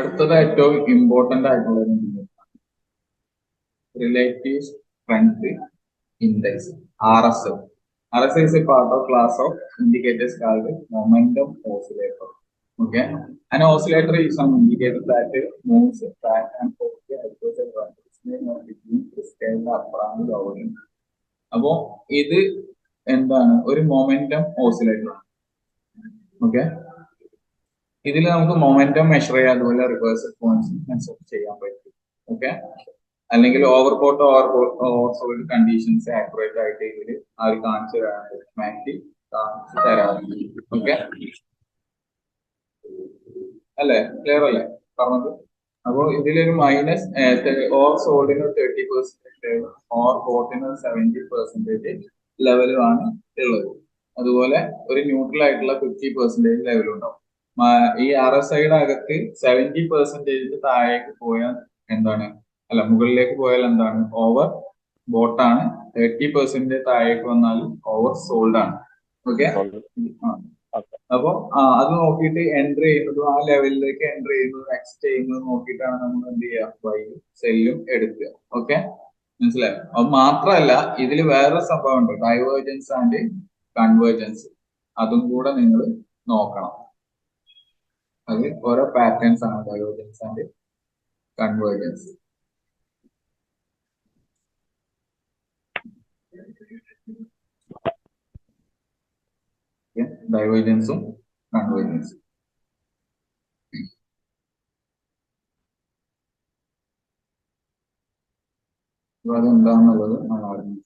അടുത്തത് ഏറ്റവും ഇമ്പോർട്ടന്റ് ആയിട്ടുള്ള ഒരു relative strength index RSI. RSI is a part of class of indicators called momentum oscillator. Okay, an oscillator is an indicator that moves back and forth across a between scale upper and lower. അപ്പോ ഇത് എന്താണ് ഒരു momentum oscillator ആണ്. Okay, ഇതിൽ നമുക്ക് momentum measure ചെയ്യാം, അതുപോലെ reversal points measure ചെയ്യാൻ പറ്റും. ഓക്കെ, അല്ലെങ്കിൽ ഓവർബോട്ട് ഓവർസോൾഡ് കണ്ടീഷൻസ് ആക്യുറേറ്റ് ആയിട്ട് ഇതിൽ അവർ കാണിച്ചു തരാറുണ്ട്, മാറ്റി കാണിച്ചു തരാറുണ്ട്. ഓക്കെ അല്ലേ, ക്ലിയർ അല്ലേ പറഞ്ഞത്? അപ്പോൾ ഇതിലൊരു മൈനസ് ഓവർസോൾഡിന് 30%, ഓവർബോട്ടിന് 70% ലെവലുമാണ് ഉള്ളത്. അതുപോലെ ഒരു ന്യൂട്രൽ ആയിട്ടുള്ള 50% ലെവലും ഉണ്ടാവും. ഈ RSIയുടെ അകത്ത് 70% താഴേക്ക് പോയാൽ എന്താണ്, അല്ല മുകളിലേക്ക് പോയാൽ എന്താണ്, ഓവർ ബോട്ടാണ്. 30% താഴേക്ക് വന്നാൽ ഓവർ സോൾഡ് ആണ്. ഓക്കെ, അപ്പൊ അത് നോക്കിയിട്ട് എൻട്രി ചെയ്യുന്നതും ആ ലെവലിലേക്ക് എൻട്രി ചെയ്യുന്നതും എക്സിറ്റ് ചെയ്യുന്നതും നോക്കിയിട്ടാണ് നമ്മൾ എന്ത് ചെയ്യുക, ബൈയും സെല്ലും എടുക്കുക. ഓക്കെ, മനസ്സിലായോ? അത് മാത്രമല്ല ഇതിൽ വേറെ സംഭവം ഉണ്ട്, ഡൈവേർജൻസ് ആൻഡ് കൺവേർജൻസ്. അതും കൂടെ നിങ്ങൾ നോക്കണം. അത് ഓരോ പാറ്റേൺസ് ആണ്, ഡൈവേർജൻസ് ആൻഡ് കൺവേർജൻസ്. ഡൈവേർജൻസും കൺവേർജൻസും. അപ്പൊ അതെന്താന്നുള്ളത് നമ്മൾ അറിഞ്ഞു.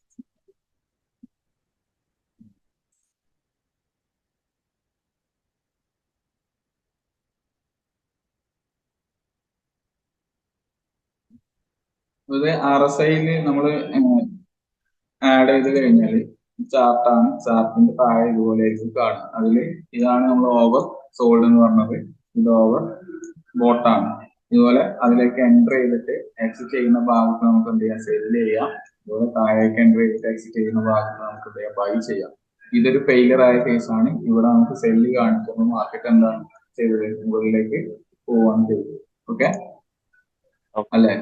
ഇത് RSIയിൽ നമ്മൾ ആഡ് ചെയ്ത് കഴിഞ്ഞാൽ ചാർട്ടാണ്, ചാർട്ടിന്റെ താഴെ ഇതുപോലെ ആയിരിക്കും കാണുക. അതിൽ ഇതാണ് നമ്മൾ ഓവർ സോൾഡ് എന്ന് പറഞ്ഞത്, ഇത് ഓവർ ബോട്ടാണ്. ഇതുപോലെ അതിലേക്ക് എൻറ്റർ ചെയ്തിട്ട് എക്സിറ്റ് ചെയ്യുന്ന ഭാഗത്ത് നമുക്ക് എന്ത് ചെയ്യാം, സെല് ചെയ്യാം. അതുപോലെ താഴേക്ക് എൻറ്റർ ചെയ്തിട്ട് എക്സിറ്റ് ചെയ്യുന്ന ഭാഗത്ത് നമുക്ക് എന്ത് ചെയ്യാം, ബൈ ചെയ്യാം. ഇതൊരു ഫെയിലിയർ ആയ കേസാണ്. ഇവിടെ നമുക്ക് സെല്ല് കാണിക്കുമ്പോൾ മാർക്കറ്റ് എന്താണ് ചെയ്തത്, മുകളിലേക്ക് പോവാണ് ചെയ്തത്. ഓക്കെ അല്ലേ,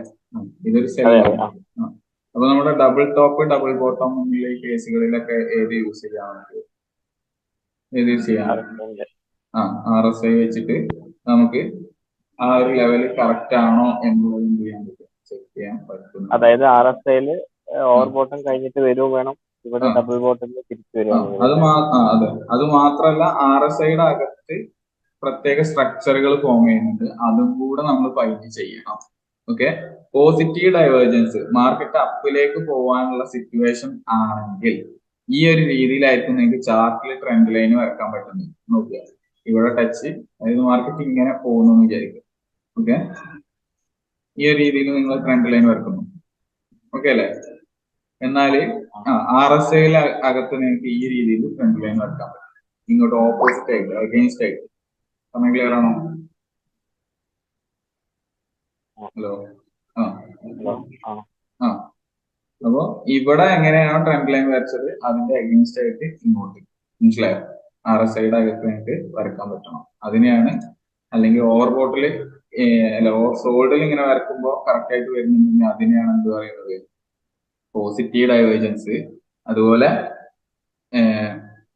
ഇതൊരു സെല്ലാണ്. അപ്പൊ നമ്മുടെ ഡബിൾ ടോപ്പ് ഡബിൾ ബോട്ടം എന്നുള്ള ഈ കേസുകളിലൊക്കെ ഏത് യൂസ് ചെയ്യാൻ പറ്റും, ഏത് യൂസ് ചെയ്യാൻ RSI വെച്ചിട്ട് നമുക്ക് ആ ഒരു ലെവൽ കറക്റ്റ് ആണോ എന്നുള്ളത് എന്ത് ചെയ്യാൻ പറ്റും, ചെക്ക് ചെയ്യാൻ പറ്റും. അതായത് RSIയിൽ ഓവർ ബോട്ടം കഴിഞ്ഞിട്ട് വരും വേണം, ഇവിടെ ഡബിൾ ബോട്ടം തിരിച്ചു വരും. അതെ, അത് മാത്രല്ല RSIയുടെ അകത്ത് പ്രത്യേക സ്ട്രക്ചറുകൾ ഫോം ചെയ്യുന്നുണ്ട്, അതും കൂടെ നമ്മൾ ഫൈൻഡ് ചെയ്യണം. ഓക്കെ, പോസിറ്റീവ് ഡൈവേർജൻസ് മാർക്കറ്റ് അപ്പിലേക്ക് പോകാനുള്ള സിറ്റുവേഷൻ ആണെങ്കിൽ ഈ ഒരു രീതിയിലായിരിക്കും നിങ്ങൾക്ക് ചാർട്ടിൽ ട്രെൻഡ് ലൈൻ വരക്കാൻ പറ്റുന്നത്. നോക്കുക, ഇവിടെ ടച്ച്, അതായത് മാർക്കറ്റ് ഇങ്ങനെ പോകുന്നു വിചാരിക്കും. ഓക്കെ, ഈ ഒരു രീതിയിൽ നിങ്ങൾ ട്രെൻഡ് ലൈൻ വരക്കുന്നു. ഓക്കെ അല്ലേ? എന്നാൽ RSIയിൽ അകത്ത് നിങ്ങൾക്ക് ഈ രീതിയിൽ ട്രെൻഡ് ലൈൻ വരക്കാൻ പറ്റും, ഇങ്ങോട്ട് ഓപ്പോസിറ്റ് ആയിട്ട്, അഗെയിൻസ്റ്റ് ആയിട്ട്. പറഞ്ഞ ക്ലിയർ ആണോ? ഹലോ, അപ്പോ ഇവിടെ എങ്ങനെയാണോ ട്രെൻഡ് ലൈൻ വരച്ചത് അതിന്റെ അഗെയിൻസ്റ്റ് ആയിട്ട് ഇങ്ങോട്ട്, മനസ്സിലായോ? RSIയുടെ അകത്ത് നിങ്ങൾക്ക് വരക്കാൻ പറ്റണം. അതിനെയാണ്, അല്ലെങ്കിൽ ഓവർ ബോട്ടില് അല്ല ഓവർ സോൾഡിൽ ഇങ്ങനെ വരക്കുമ്പോൾ കറക്റ്റ് ആയിട്ട് വരുന്നുണ്ടെങ്കിൽ അതിനെയാണ് എന്ത് പറയുന്നത്, പോസിറ്റീവ് ഡൈവേർജൻസ്. അതുപോലെ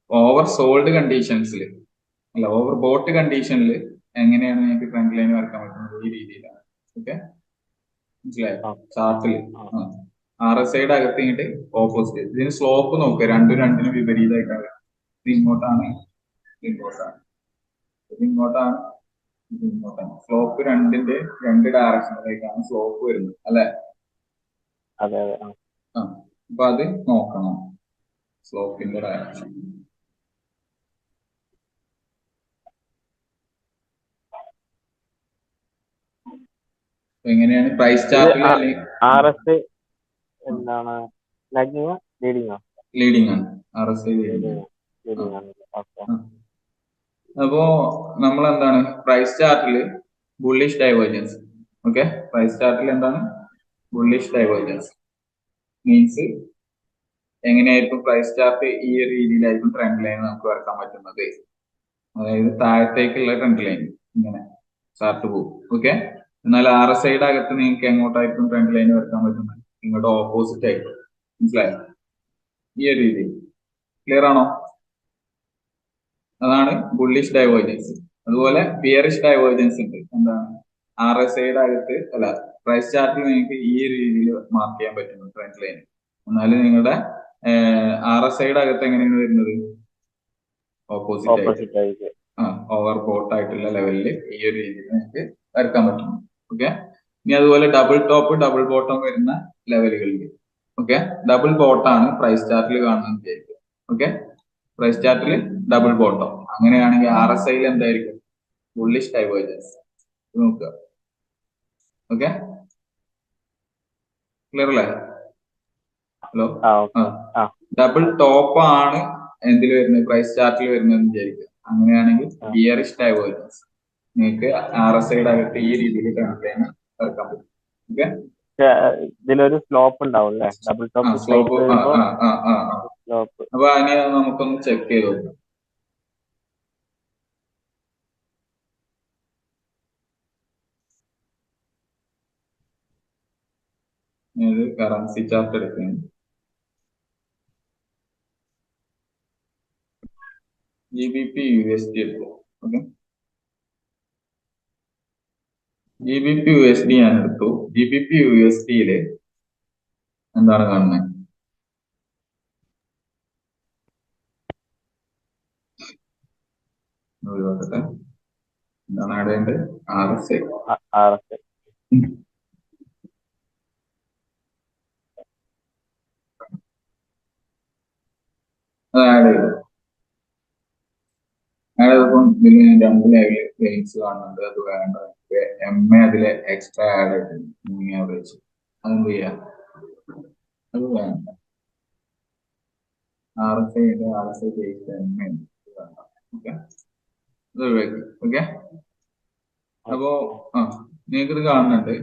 ഓവർ സോൾഡ് കണ്ടീഷൻസിൽ, അല്ല ഓവർ ബോട്ട് കണ്ടീഷനിൽ എങ്ങനെയാണ് നിങ്ങൾക്ക് ട്രെൻഡ് ലൈൻ വരക്കാൻ പറ്റുന്നത്, ഈ രീതിയിലാണ്. ഓക്കെ, മനസ്സിലായോ? ചാർട്ടില് RSIയുടെ അകത്ത് ഇങ്ങോട്ട് ഓപ്പോസിറ്റ്. ഇതിന് സ്ലോപ്പ് നോക്കുക, രണ്ടിനും വിപരീതമായിട്ടാണ്. ഇത് ഇങ്ങോട്ടാണ്, ഇങ്ങോട്ടാണ്, ഇത് ഇങ്ങോട്ടാണ്, ഇത് ഇങ്ങോട്ടാണ്. സ്ലോപ്പ് രണ്ട് ഡയറക്ഷനിലേക്കാണ് സ്ലോപ്പ് വരുന്നത്, അല്ലെ? അപ്പൊ അത് നോക്കണം, സ്ലോപ്പിന്റെ ഡയറക്ഷൻ. എങ്ങനെയാണ് പ്രൈസ് ചാർട്ടിൽ RSI എന്താണ്, ലീഡിംഗ് ആണ് RSI ലീഡിംഗ്. അപ്പോ നമ്മൾ എന്താണ് പ്രൈസ് ചാർട്ടിൽ ബുള്ളിഷ് ഡൈവേർജൻസ്. ഓക്കെ, പ്രൈസ് ചാർട്ടിൽ എന്താണ് ബുള്ളിഷ് ഡൈവേർജൻസ് മീൻസ് എങ്ങനെയായിരിക്കും പ്രൈസ് ചാർട്ട്, ഈ ഒരു രീതിയിലായിരിക്കും ട്രെൻഡ് ലൈൻ നമുക്ക് വരക്കാൻ പറ്റുന്നത്. അതായത് താഴത്തേക്കുള്ള ട്രെൻഡ് ലൈൻ ഇങ്ങനെ ചാർട്ട് പോകും. ഓക്കെ. എന്നാൽ RSIയുടെ അകത്ത് നിങ്ങൾക്ക് എങ്ങോട്ടായിരിക്കും ട്രെൻഡ് ലൈൻ വരക്കാൻ പറ്റുന്നത്? ഇങ്ങോട്ട് ഓപ്പോസിറ്റ് ആയിരിക്കും. മനസ്സിലായോ? ഈ ഒരു രീതിയിൽ. ക്ലിയർ ആണോ? അതാണ് ബുള്ളിഷ് ഡൈവേർജൻസ്. അതുപോലെ ബിയറിഷ് ഡൈവേർജൻസ് ഉണ്ട്. എന്താണ്? RSIയുടെ അകത്ത് അല്ല, പ്രൈസ് ചാർട്ടിൽ നിങ്ങൾക്ക് ഈ രീതിയിൽ മാർക്ക് ചെയ്യാൻ പറ്റുന്നു ട്രെൻഡ് ലൈൻ. എന്നാലും നിങ്ങളുടെ RSIയുടെ അകത്ത് എങ്ങനെയാണ് വരുന്നത്? ഓപ്പോസിറ്റ് ആയിട്ട് ഓവർ ബോട്ട് ആയിട്ടുള്ള ലെവലിൽ ഈ ഒരു രീതിയിൽ നിങ്ങൾക്ക് വരക്കാൻ പറ്റും. ഓക്കെ. ഇനി അതുപോലെ ഡബിൾ ടോപ്പ് ഡബിൾ ബോട്ടം വരുന്ന ലെവലുകളിൽ. ഓക്കെ. ഡബിൾ ബോട്ടാണ് പ്രൈസ് ചാർട്ടിൽ കാണുന്നത് വിചാരിക്കുക. ഓക്കെ. പ്രൈസ് ചാർട്ടിൽ ഡബിൾ ബോട്ടം അങ്ങനെയാണെങ്കിൽ RSIയിൽ എന്തായിരിക്കും? ബുള്ളിഷ് ഡൈവേർജൻസ് നോക്കുക. ഓക്കെ. ക്ലിയർ അല്ലേ? ഹലോ. ഡബിൾ ടോപ്പ് ആണ് എന്തിൽ വരുന്നത്? പ്രൈസ് ചാർട്ടിൽ വരുന്നത് വിചാരിക്കുക. അങ്ങനെയാണെങ്കിൽ ബിയറിഷ് ഡൈവേർജൻസ് നിങ്ങൾക്ക് RSIയുടെ അകത്ത് ഈ രീതിയിൽ കണക്ട് വരക്കാൻ പറ്റും. ഓക്കെ. ഇതിലൊരു സ്ലോപ്പ് ഉണ്ടാവും അല്ലേ? Double top slope. സ്ലോപ്പ്. അപ്പൊ അതിനെ നമുക്കൊന്ന് ചെക്ക് ചെയ്ത് നോക്കാം. കറൻസി ചാർട്ട് എടുക്കുകയാണ്. GBP USD എടുക്കും. ഓക്കെ. GBP USD ഞാൻ എടുത്തു. GBP USDയില് എന്താണ് കാണുന്നത്? ഒഴിവാക്കട്ടെ. എന്താണ് ആഡ് ചെയ്യേണ്ടത്? RSI. അത് ആഡ് ചെയ്തു. ആഡ് ചെയ്തപ്പോൾ ഇതിൽ 2 ലെവല് ഗെയിൻസ് കാണുന്നുണ്ട്. അത് വേണ്ട. MA അതിലെ എക്സ്ട്രാ ആഡ് ആയിട്ടുണ്ട്. Moving average. അതെന്ത് ചെയ്യാം? അത് വേണ്ട. RSI ബേസ്ഡ് MA വേണ്ട. ഓക്കെ. അത് ഒഴിവാക്കി. ഓക്കെ. അപ്പോ നിങ്ങൾക്ക് ഇത് കാണുന്നുണ്ട്.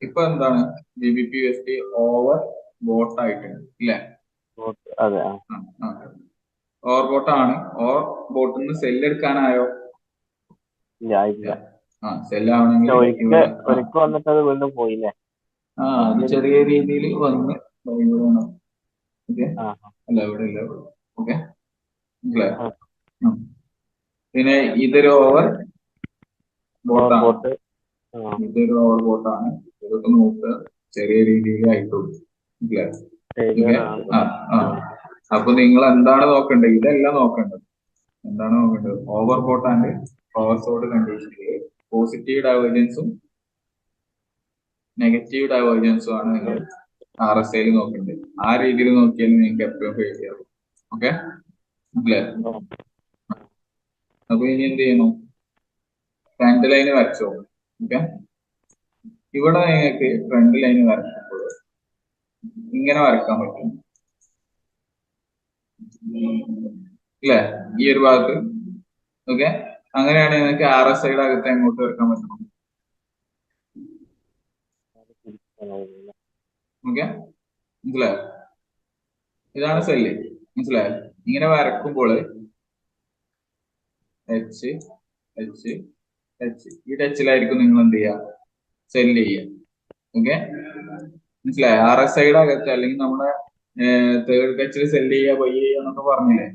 ഇപ്പൊ എന്താണ്? GBP USD ഓവർ ബോട്ട് ആയിട്ടുണ്ട് ഇല്ലേ? ഓവർ ബോട്ടാണ്. ഓവർ ബോട്ടിൽ നിന്ന് സെല്ല് എടുക്കാനായോ? സെല്ലാവണമെങ്കിൽ അത് ചെറിയ രീതിയിൽ വന്ന് ഓക്കെ. അല്ല ഇവിടെ ഇല്ല. ഓക്കെ. പിന്നെ ഇതൊരു ഓവർ ബോട്ടാണ്. ഇതൊരു ഓവർ ബോട്ടാണ്. ഇതൊക്കെ നോക്കുക. ചെറിയ രീതിയിൽ ആയിട്ടുള്ളൂ. അപ്പൊ നിങ്ങൾ എന്താണ് നോക്കേണ്ടത്? ഇതെല്ലാം നോക്കേണ്ടത്. എന്താണ് നോക്കേണ്ടത്? Over boat and over sold കണ്ടീഷനിൽ പോസിറ്റീവ് ഡൈവേർജൻസും നെഗറ്റീവ് ഡൈവേർജൻസും ആണ് നിങ്ങൾ RSIയിൽ നോക്കേണ്ടത്. ആ രീതിയിൽ നോക്കിയാൽ നിങ്ങൾക്ക് എപ്പോഴും ഫെയിൽ ചെയ്യാം. ഓക്കെ. അല്ലേ? അപ്പൊ ഇനി എന്ത് ചെയ്യണം? ട്രെൻഡ് ലൈന് വരച്ചോ. ഓക്കെ. ഇവിടെ നിങ്ങൾക്ക് ട്രെൻഡ് ലൈന് വരക്കുമ്പോൾ ഇങ്ങനെ വരക്കാൻ പറ്റും ഇല്ലേ? ഈ ഒരു ഭാഗത്ത്. ഓക്കെ. അങ്ങനെയാണെങ്കിൽ നിങ്ങൾക്ക് RSIയുടെ അകത്ത് എങ്ങോട്ട് വരക്കാൻ പറ്റണം? ഓക്കെ. മനസ്സിലായോ? ഇതാണ് സെല്ല്. മനസ്സിലായോ? ഇങ്ങനെ വരക്കുമ്പോൾ H ഈ ടച്ചിലായിരിക്കും നിങ്ങൾ എന്ത് ചെയ്യുക? സെല്ല് ചെയ്യുക. ഓക്കെ. മനസ്സിലായോ? RSIയുടെ അകത്ത് അല്ലെങ്കിൽ നമ്മുടെ തേർഡ് ടച്ചിൽ സെല്ല് ചെയ്യുക, ബൈ ചെയ്യുക എന്നൊക്കെ പറഞ്ഞില്ലേ?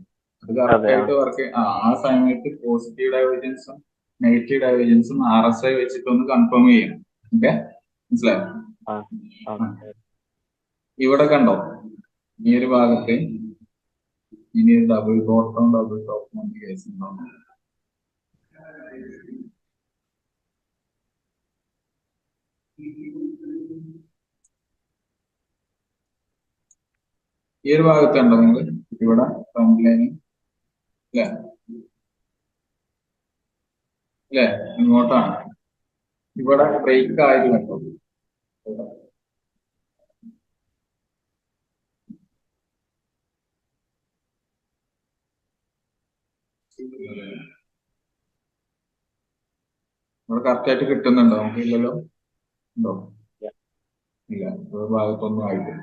അത് കറക്റ്റ് ആയിട്ട് വർക്ക്. ആ സമയത്ത് പോസിറ്റീവ് ഡൈവേർജൻസും നെഗറ്റീവ് ഡൈവേർജൻസും RSI വെച്ചിട്ടൊന്ന് കൺഫേം ചെയ്യണം. ഓക്കെ. മനസ്സിലായോ? ഇവിടെ കണ്ടോ? ഈ ഒരു ഭാഗത്ത് ഇനി ഡബിൾ ബോട്ടം ഡബിൾ ടോപ്പും കേസ് ഉണ്ടോ? ഈ ഒരു ഭാഗത്ത് ഉണ്ടോ നിങ്ങൾ? ഇവിടെ ഫ്രണ്ട് ലൈന് അല്ലേ? അല്ലേ? ഇങ്ങോട്ടാണ്. ഇവിടെ ബ്രേക്ക് ആയില്ല. ഇവിടെ കറക്റ്റ് ആയിട്ട് കിട്ടുന്നുണ്ടോ? നമുക്ക് ഇല്ലല്ലോ. ഉണ്ടോ? ഇല്ല. ഒരു ഭാഗത്തൊന്നും ആയിട്ടില്ല.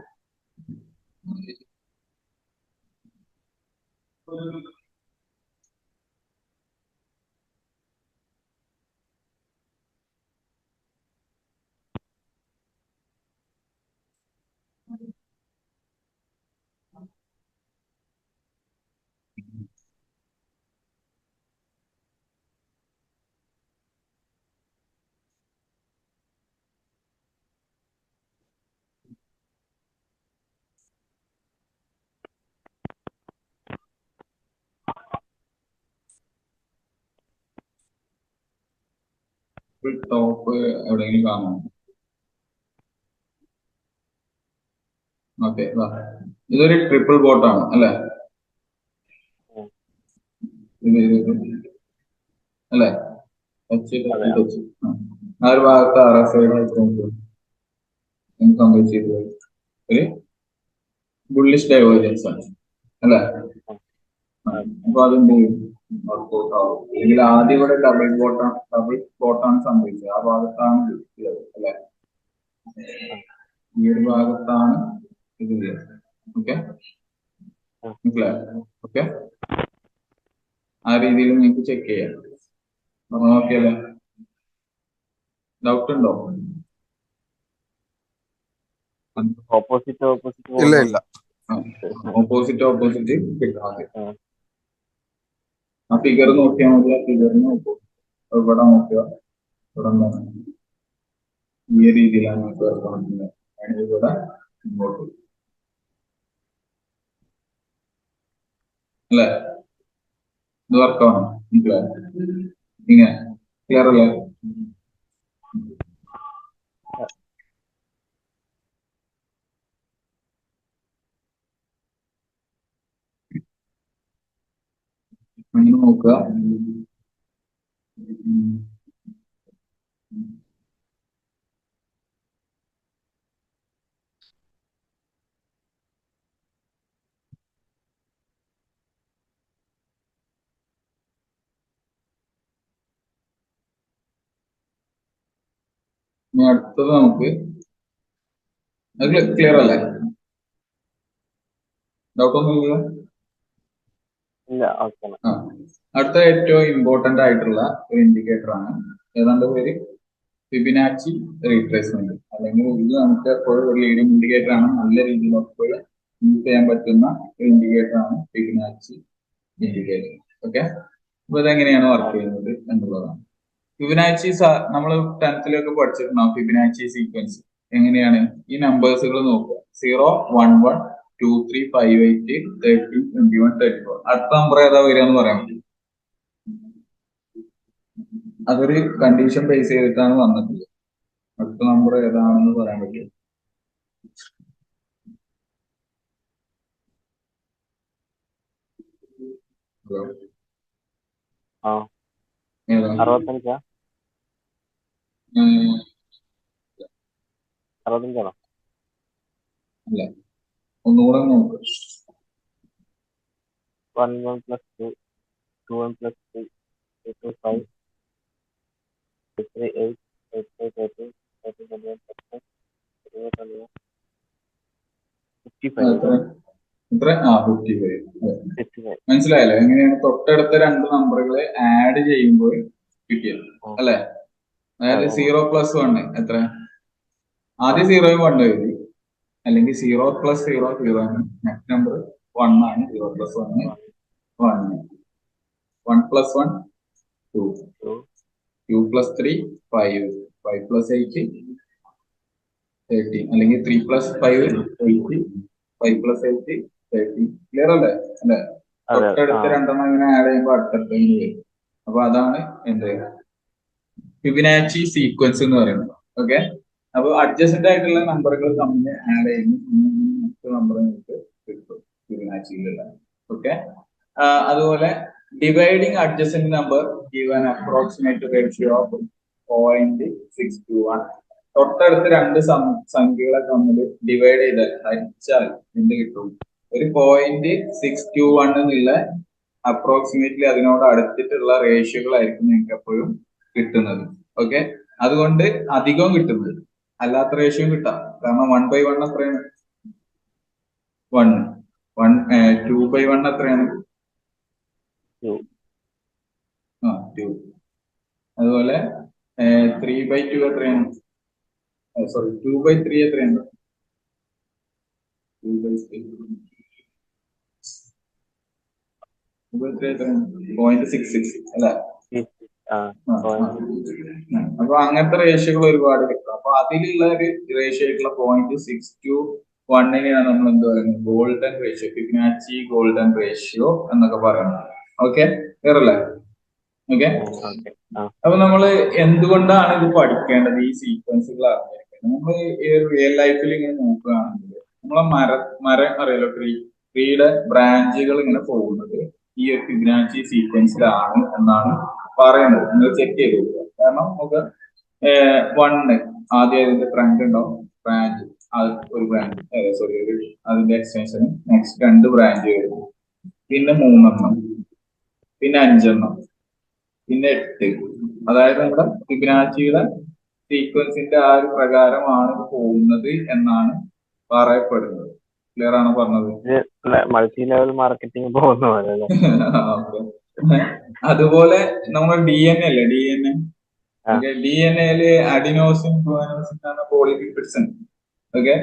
ടോപ്പ് എവിടെയെങ്കിലും കാണാം. ഓക്കെ, ഇതൊരു ട്രിപ്പിൾ ബോട്ടാണ് അല്ലെ? അല്ലെ? ആ ഒരു ഭാഗത്ത് സംഭവിച്ചിട്ടുള്ളത് ഒരു ബുള്ളിഷ് ഡൈവേർജൻസ് ആണ് അല്ലെ? അപ്പൊ അതെന്ത് ചെയ്യും? വർക്ക്ഔട്ട് ആവും. അല്ലെങ്കിൽ ആദ്യം ഇവിടെ ഡബിൾ ബോട്ടാണ് സംഭവിച്ചത്. ആ ഭാഗത്താണ് കിട്ടിയത് അല്ലെ? ഈ ഒരു ഭാഗത്താണ് ഇത് ചെയ്യുന്നത്. ഓക്കെ, ഓക്കെ, ആ രീതിയിൽ നിങ്ങൾക്ക് ചെക്ക് ചെയ്യാം. നോക്കിയല്ലേ? ഡൗട്ട് ഉണ്ടോ? ഓപ്പോസിറ്റ് ഇല്ല ഇല്ല. ഓപ്പോസിറ്റ് കിട്ടാതെ ആ ഫിഗർ നോക്കിയാൽ മതി. ആ ഫിഗറിന് നോക്കൂ. ഇവിടെ നോക്കുക. ഇവിടെ എന്താണ് ഈ രീതിയിലാണ് നമുക്ക് വരക്കാൻ പറ്റുന്നത്. അതിന് ഇവിടെ ഇങ്ങോട്ട് അല്ലെ? ഇത് വർക്കാണോ? ഇങ്ങനെ ക്ലിയർ അല്ലേ? അങ്ങനെ നോക്കുക. ഇനി അടുത്തത് നമുക്ക് ക്ലിയർ അല്ലേ? ഡൗട്ടൊന്നും ഇല്ല? അടുത്ത ഏറ്റവും ഇമ്പോർട്ടന്റ് ആയിട്ടുള്ള ഒരു ഇൻഡിക്കേറ്റർ ആണ്. ഏതാണ്ട് പേര് ഫിബിനാച്ചി റീട്രേസ്മെന്റ്, അല്ലെങ്കിൽ ഇത് നമുക്ക് എപ്പോഴും ഒരു ലീഡിംഗ് ഇൻഡിക്കേറ്റർ ആണ്. നല്ല രീതിയിൽ എപ്പോഴും യൂസ് ചെയ്യാൻ പറ്റുന്ന ഒരു ഇൻഡിക്കേറ്റർ ആണ് ഫിബിനാച്ചി ഇൻഡിക്കേറ്റർ. ഓക്കെ, അപ്പൊ ഇതെങ്ങനെയാണ് വർക്ക് ചെയ്യുന്നത് എന്നുള്ളതാണ്. ഫിബിനാച്ചി നമ്മൾ 10th പഠിച്ചിട്ടുണ്ടാവും. ഫിബിനാച്ചി സീക്വൻസ് എങ്ങനെയാണ്? ഈ നമ്പേഴ്സുകൾ നോക്കുക. 0, 1, 1, 2, 3, 5, 8, 13, 21, 34. അടുത്ത നമ്പർ ഏതാ വരിക എന്ന് പറയാൻ പറ്റും? അതൊരു കണ്ടീഷൻ ബേസ് ചെയ്തിട്ടാണ് വന്നിട്ടുള്ളത്. അടുത്ത നമ്പർ ഏതാണെന്ന് പറയാൻ പറ്റും? അല്ല, ഒന്നുകൂടെ നോക്ക്. 1 1 + 2 2 1 + 3 2 2 5 3 8 8 8 13 13 21 21 55. മനസ്സിലായല്ലോ? എങ്ങനെയാണ് തൊട്ടടുത്ത രണ്ട് നമ്പറുകളെ ആഡ് ചെയ്യുമ്പോൾ കിട്ടിയത് അല്ലെ? അതായത് 0 + 1 എത്ര? ആദ്യം 0 ഉം 1 എഴുതി, അല്ലെങ്കിൽ 0 + 0 0 ആണ്. നെക്സ്റ്റ് നമ്പർ 1 ആണ്. 0 + 1 1, 1 + 1 2, 2 + 3 5, 5 + 8 13, അല്ലെങ്കിൽ 3 + 5 8, 5 + 8 13. ക്ലിയർ അല്ലേ? അല്ലെ? തൊട്ടടുത്ത് രണ്ടെണ്ണം ഇങ്ങനെ ആഡ് ചെയ്യുമ്പോൾ അടുത്തടുത്ത് ഇങ്ങനെ വരും. അപ്പൊ അതാണ് എന്ത് ഫിബിനാച്ചി സീക്വൻസ് എന്ന് പറയുന്നത്. ഓക്കെ, അപ്പൊ അഡ്ജസ്റ്റന്റ് ആയിട്ടുള്ള നമ്പറുകൾ തമ്മിൽ ആഡ് ചെയ്യുന്ന നമ്പർ നിങ്ങൾക്ക് കിട്ടും ഫിബിനാച്ചിയിലുള്ള. ഓക്കെ, അതുപോലെ dividing adjacent number give an approximate ratio of 0.621. തൊട്ടടുത്ത് രണ്ട് സംഖ്യകളെ തമ്മിൽ ഡിവൈഡ് ചെയ്താൽ, ഹരിച്ചാൽ എന്ത് കിട്ടും? ഒരു 0.621 എന്നുള്ള അപ്രോക്സിമേറ്റ്ലി അതിനോട് അടുത്തിട്ടുള്ള റേഷ്യോകളായിരിക്കും നിങ്ങൾക്ക് എപ്പോഴും കിട്ടുന്നത്. ഓക്കെ, അതുകൊണ്ട് അധികവും കിട്ടുന്നത്, അല്ലാത്ത റേഷ്യോ കിട്ടാം. കാരണം 1/1 എത്രയാണ്? 1. 2/1 എത്രയാണ്? 2. അതുപോലെ 3/2 എത്രയാണ്? സോറി, 2/3 എത്രയാണ്? 2/3 എത്രയാണ്? 0.66 അല്ലെ? അപ്പൊ അങ്ങനത്തെ റേഷ്യോകൾ ഒരുപാട് കിട്ടും. അപ്പൊ അതിലുള്ള ഒരു റേഷ്യോ ആയിട്ടുള്ള 0.621 നമ്മൾ എന്ത് പറയുന്നത്? ഗോൾഡൻ റേഷ്യോ, ഫിബിനാച്ചി ഗോൾഡൻ റേഷ്യോ എന്നൊക്കെ പറയുന്നത്. ഓക്കെ, ക്ലിയർ അല്ലേ? ഓക്കെ. ഓക്കെ. അപ്പൊ നമ്മൾ എന്തുകൊണ്ടാണ് ഇത് പഠിക്കേണ്ടത്, ഈ സീക്വൻസുകൾ അറിഞ്ഞിരിക്കുന്നത്? നമ്മൾ ഈ റിയൽ ലൈഫിൽ ഇങ്ങനെ നോക്കുകയാണെങ്കിൽ നമ്മളെ മരം അറിയാലോ, ട്രീയുടെ ബ്രാഞ്ചുകൾ ഇങ്ങനെ പോകുന്നത് ഈ ഒരു ഫിബൊനാച്ചി സീക്വൻസിലാണ് എന്നാണ് പറയുന്നത്. നിങ്ങൾ ചെക്ക് ചെയ്ത് നോക്കുക. കാരണം നമുക്ക് 1 ആദ്യം അതിന്റെ ട്രങ്ക് ഉണ്ടാവും, ബ്രാഞ്ച്, അത് ഒരു ബ്രാഞ്ച്, സോറി, അതിന്റെ എക്സ്റ്റൻഷൻ, നെക്സ്റ്റ് 2 ബ്രാഞ്ച് വരും, പിന്നെ 3 പിന്നെ 5, പിന്നെ 8. അതായത് നമ്മുടെ ഫിബൊനാച്ചിയുടെ സീക്വൻസിന്റെ ആ ഒരു പ്രകാരമാണ് ഇത് പോകുന്നത് എന്നാണ് പറയപ്പെടുന്നത്. ക്ലിയർ ആണോ പറഞ്ഞത്? മൾട്ടി ലെവൽ മാർക്കറ്റിംഗ് പോകുന്ന പോലെ അല്ലേ? അതുപോലെ നമ്മുടെ DNA അല്ലേ, DNA അഡിനോസിൻ, ഗുവാനോസിൻ എന്ന പോളിപിപ്സിൻ. ഓക്കെ.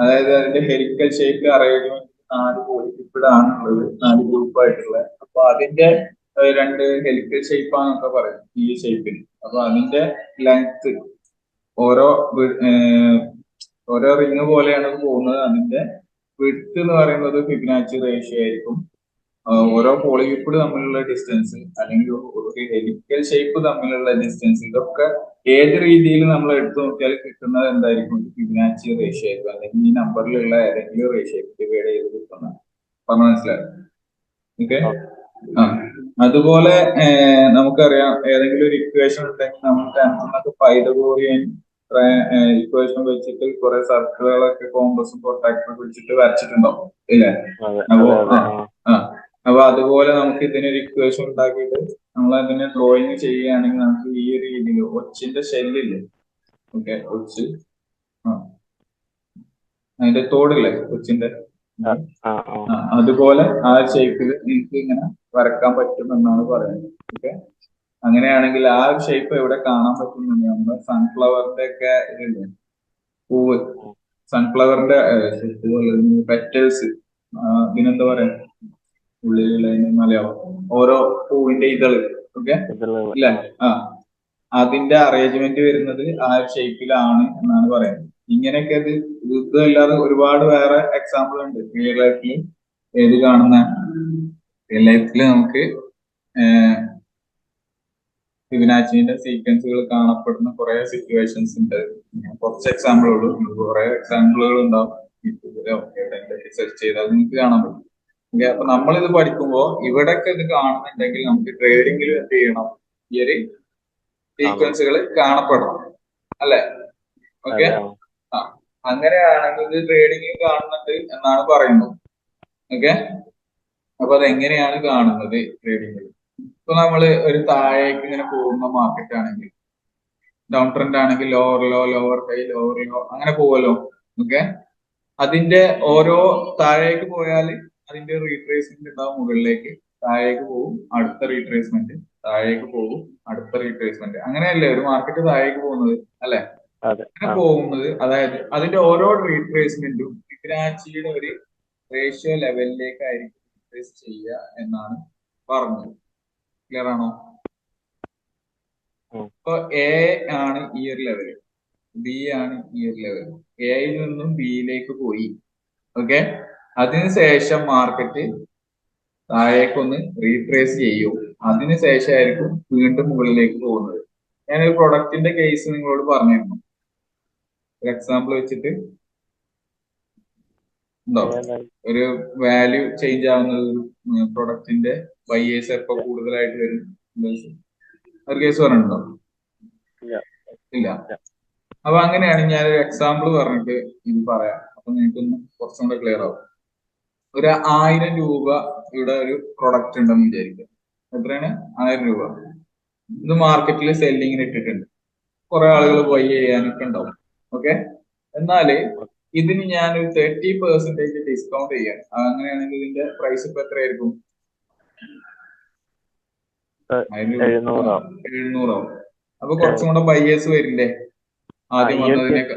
അതായത് അതിന്റെ ഹെലിക്കൽ ഷേപ്പ് അറേഞ്ച്മെന്റ് 4 പോളിപിപ്ഡ് ആണുള്ളത്, 4 ഗ്രൂപ്പായിട്ടുള്ളത്. അപ്പൊ അതിന്റെ 2 ഹെലിക്കൽ ഷേപ്പാന്നൊക്കെ പറയും ഈ ഷേപ്പിന്. അപ്പൊ അതിന്റെ ലെങ്ത് ഓരോ റിങ് പോലെയാണ് പോകുന്നത്. അതിന്റെ വിഡ്ത്ത് എന്ന് പറയുന്നത് ഫിബൊനാച്ചി റേഷ്യോ ആയിരിക്കും. ഓരോ പോളിപിപ്ഡ് തമ്മിലുള്ള ഡിസ്റ്റൻസ് അല്ലെങ്കിൽ ഒരു ഹെലിക്കൽ ഷേപ്പ് തമ്മിലുള്ള ഡിസ്റ്റൻസ്, ഇതൊക്കെ ഏത് രീതിയിൽ നമ്മൾ എടുത്തു നോക്കിയാൽ കിട്ടുന്നത് എന്തായിരിക്കും? ഫിബൊനാച്ചി റേഷ്യോ ആയിരിക്കും, അല്ലെങ്കിൽ ഈ നമ്പറിലുള്ള ഏതെങ്കിലും റേഷ്യോ ഡിവൈഡ് ചെയ്ത് കിട്ടുന്ന. പറഞ്ഞ മനസ്സിലായോ? ഓക്കെ. അതുപോലെ നമുക്കറിയാം, ഏതെങ്കിലും ഒരു ഇക്വേഷൻ ഉണ്ടെങ്കിൽ നമ്മൾ 10th പൈതഗോറിയൻ ഇക്വേഷൻ വെച്ചിട്ട് കുറെ സർക്കിളുകളൊക്കെ കോമ്പസും പ്രൊട്ടാക്ടറും വെച്ചിട്ട് വരച്ചിട്ടുണ്ടാവും, ഇല്ലേ? അപ്പൊ അതുപോലെ നമുക്ക് ഇതിനൊരു ഇക്വേഷൻ ഉണ്ടാക്കിയിട്ട് നമ്മൾ അതിനെ ഡ്രോയിങ് ചെയ്യുകയാണെങ്കിൽ നമുക്ക് ഈ ഒരു രീതിയിൽ ഒച്ചിന്റെ ഷെല്ലില്ലേ, ഓക്കെ, ഒച്ച്, അതിന്റെ തോടില്ലേ ഒച്ചിന്റെ, അതുപോലെ ആ ഷേപ്പിൽ നിങ്ങൾക്ക് ഇങ്ങനെ വരക്കാൻ പറ്റും എന്നാണ് പറയുന്നത്. ഓക്കെ. അങ്ങനെയാണെങ്കിൽ ആ ഒരു ഷേപ്പ് എവിടെ കാണാൻ പറ്റുന്നുണ്ട്? നമ്മുടെ സൺഫ്ലവറിന്റെ ഒക്കെ ഇതില്ലേ, പൂവ്, സൺഫ്ലവറിന്റെ പെറ്റൽസ്, ഇതിനെന്താ പറയാ ഉള്ളിലുള്ള മലയാളം, ഓരോ പൂവിന്റെ ഇതള്, ഓക്കെ, ഇല്ല, അതിന്റെ അറേഞ്ച്മെന്റ് വരുന്നത് ആ ഒരു ഷേപ്പിലാണ് എന്നാണ് പറയുന്നത്. ഇങ്ങനെയൊക്കെ ഇതല്ലാതെ ഒരുപാട് വേറെ എക്സാമ്പിൾ ഉണ്ട് റിയൽ ലൈഫിൽ. ഏത് കാണുന്ന റിയൽ ലൈഫിൽ നമുക്ക് ഫിബൊനാച്ചിന്റെ സീക്വൻസുകൾ കാണപ്പെടുന്ന കുറെ സിറ്റുവേഷൻസ് ഉണ്ട്. കുറച്ച് എക്സാമ്പിളുള്ളൂ, കുറെ എക്സാമ്പിളുകൾ ഉണ്ടാവും യൂട്യൂബിലോ എവിടെയെങ്കിലും സെർച്ച് ചെയ്താൽ നിങ്ങൾക്ക് കാണാൻ പറ്റും. അപ്പൊ നമ്മളിത് പഠിക്കുമ്പോ ഇവിടെയൊക്കെ ഇത് കാണുന്നുണ്ടെങ്കിൽ നമുക്ക് ട്രേഡിംഗിൽ എന്ത് ചെയ്യണം? ഈ ഒരു സീക്വൻസുകൾ കാണപ്പെടണം, അല്ലെ? ഓക്കെ. അങ്ങനെയാണെങ്കിൽ ഇത് ട്രേഡിംഗിൽ കാണുന്നുണ്ട് എന്നാണ് പറയുന്നത്. ഓക്കെ. അപ്പൊ അതെങ്ങനെയാണ് കാണുന്നത് ട്രേഡിംഗിൽ? ഇപ്പൊ നമ്മള് ഒരു താഴേക്ക് ഇങ്ങനെ പോകുന്ന മാർക്കറ്റ് ആണെങ്കിൽ, ഡൗൺ ട്രെൻഡ് ആണെങ്കിൽ lower low, lower high, lower low, അങ്ങനെ പോവല്ലോ. ഓക്കെ. അതിന്റെ ഓരോ താഴേക്ക് പോയാൽ അതിന്റെ റീട്രേസ്മെന്റ് ഉണ്ടാവും, മുകളിലേക്ക് താഴേക്ക് പോകും, അടുത്ത റീട്രേസ്മെന്റ്, താഴേക്ക് പോകും, അടുത്ത റീട്രേസ്മെന്റ്. അങ്ങനെയല്ലേ ഒരു മാർക്കറ്റ് താഴേക്ക് പോകുന്നത്, അല്ലെ? അങ്ങനെ പോകുന്നത്, അതായത് അതിന്റെ ഓരോ റീട്രേസ്മെന്റും ഫിബൊനാച്ചിയുടെ ഒരു റേഷ്യോ ലെവലിലേക്കായിരിക്കും റീട്രേസ് ചെയ്യുക എന്നാണ് പറഞ്ഞത്. ക്ലിയർ ആണോ? ഇപ്പൊ എ ആണ് ഈ ഒരു ലെവല്, ബി ആണ് ഈ ഒരു ലെവൽ. എയിൽ നിന്നും ബിയിലേക്ക് പോയി, ഓക്കെ. അതിനുശേഷം മാർക്കറ്റ് താഴേക്കൊന്ന് റീട്രേസ് ചെയ്യും, അതിനുശേഷമായിരിക്കും വീണ്ടും മുകളിലേക്ക് പോകുന്നത്. ഞാനൊരു പ്രൊഡക്റ്റിന്റെ കേസ് നിങ്ങളോട് പറഞ്ഞിരുന്നു, ഒരു എക്സാമ്പിൾ വെച്ചിട്ട് ഉണ്ടോ? ഒരു വാല്യൂ ചേഞ്ച് ആവുന്ന ഒരു പ്രൊഡക്റ്റിന്റെ ബയേഴ്സ് എപ്പോ കൂടുതലായിട്ട് വരും, ഒരു കേസ് പറഞ്ഞിട്ടുണ്ടോ? ഇല്ല. അപ്പൊ അങ്ങനെയാണെങ്കിൽ ഞാനൊരു എക്സാമ്പിൾ പറഞ്ഞിട്ട് ഇത് പറയാം, അപ്പൊ നിങ്ങൾക്കൊന്ന് കുറച്ചും കൂടെ ക്ലിയർ ആവും. ഒരു 1000 രൂപ ഇവിടെ ഒരു പ്രൊഡക്റ്റ് ഉണ്ടെന്ന് വിചാരിക്കുക. എത്രയാണ്? 1000 രൂപ. ഇത് മാർക്കറ്റിൽ സെല്ലിങ്ങിന് ഇട്ടിട്ടുണ്ട്, കുറെ ആളുകൾ ബൈ ചെയ്യാനൊക്കെ ഉണ്ടാവും. ഓക്കെ. എന്നാല് ഇതിന് ഞാനൊരു 30% ഡിസ്കൗണ്ട് ചെയ്യാം. അങ്ങനെയാണെങ്കിൽ ഇതിന്റെ പ്രൈസ് ഇപ്പൊ എത്രയായിരിക്കും? 700 ആവും. അപ്പൊ കുറച്ചും കൂടെ ബൈയേഴ്സ് വരില്ലേ ആദ്യം വന്നതിനൊക്കെ?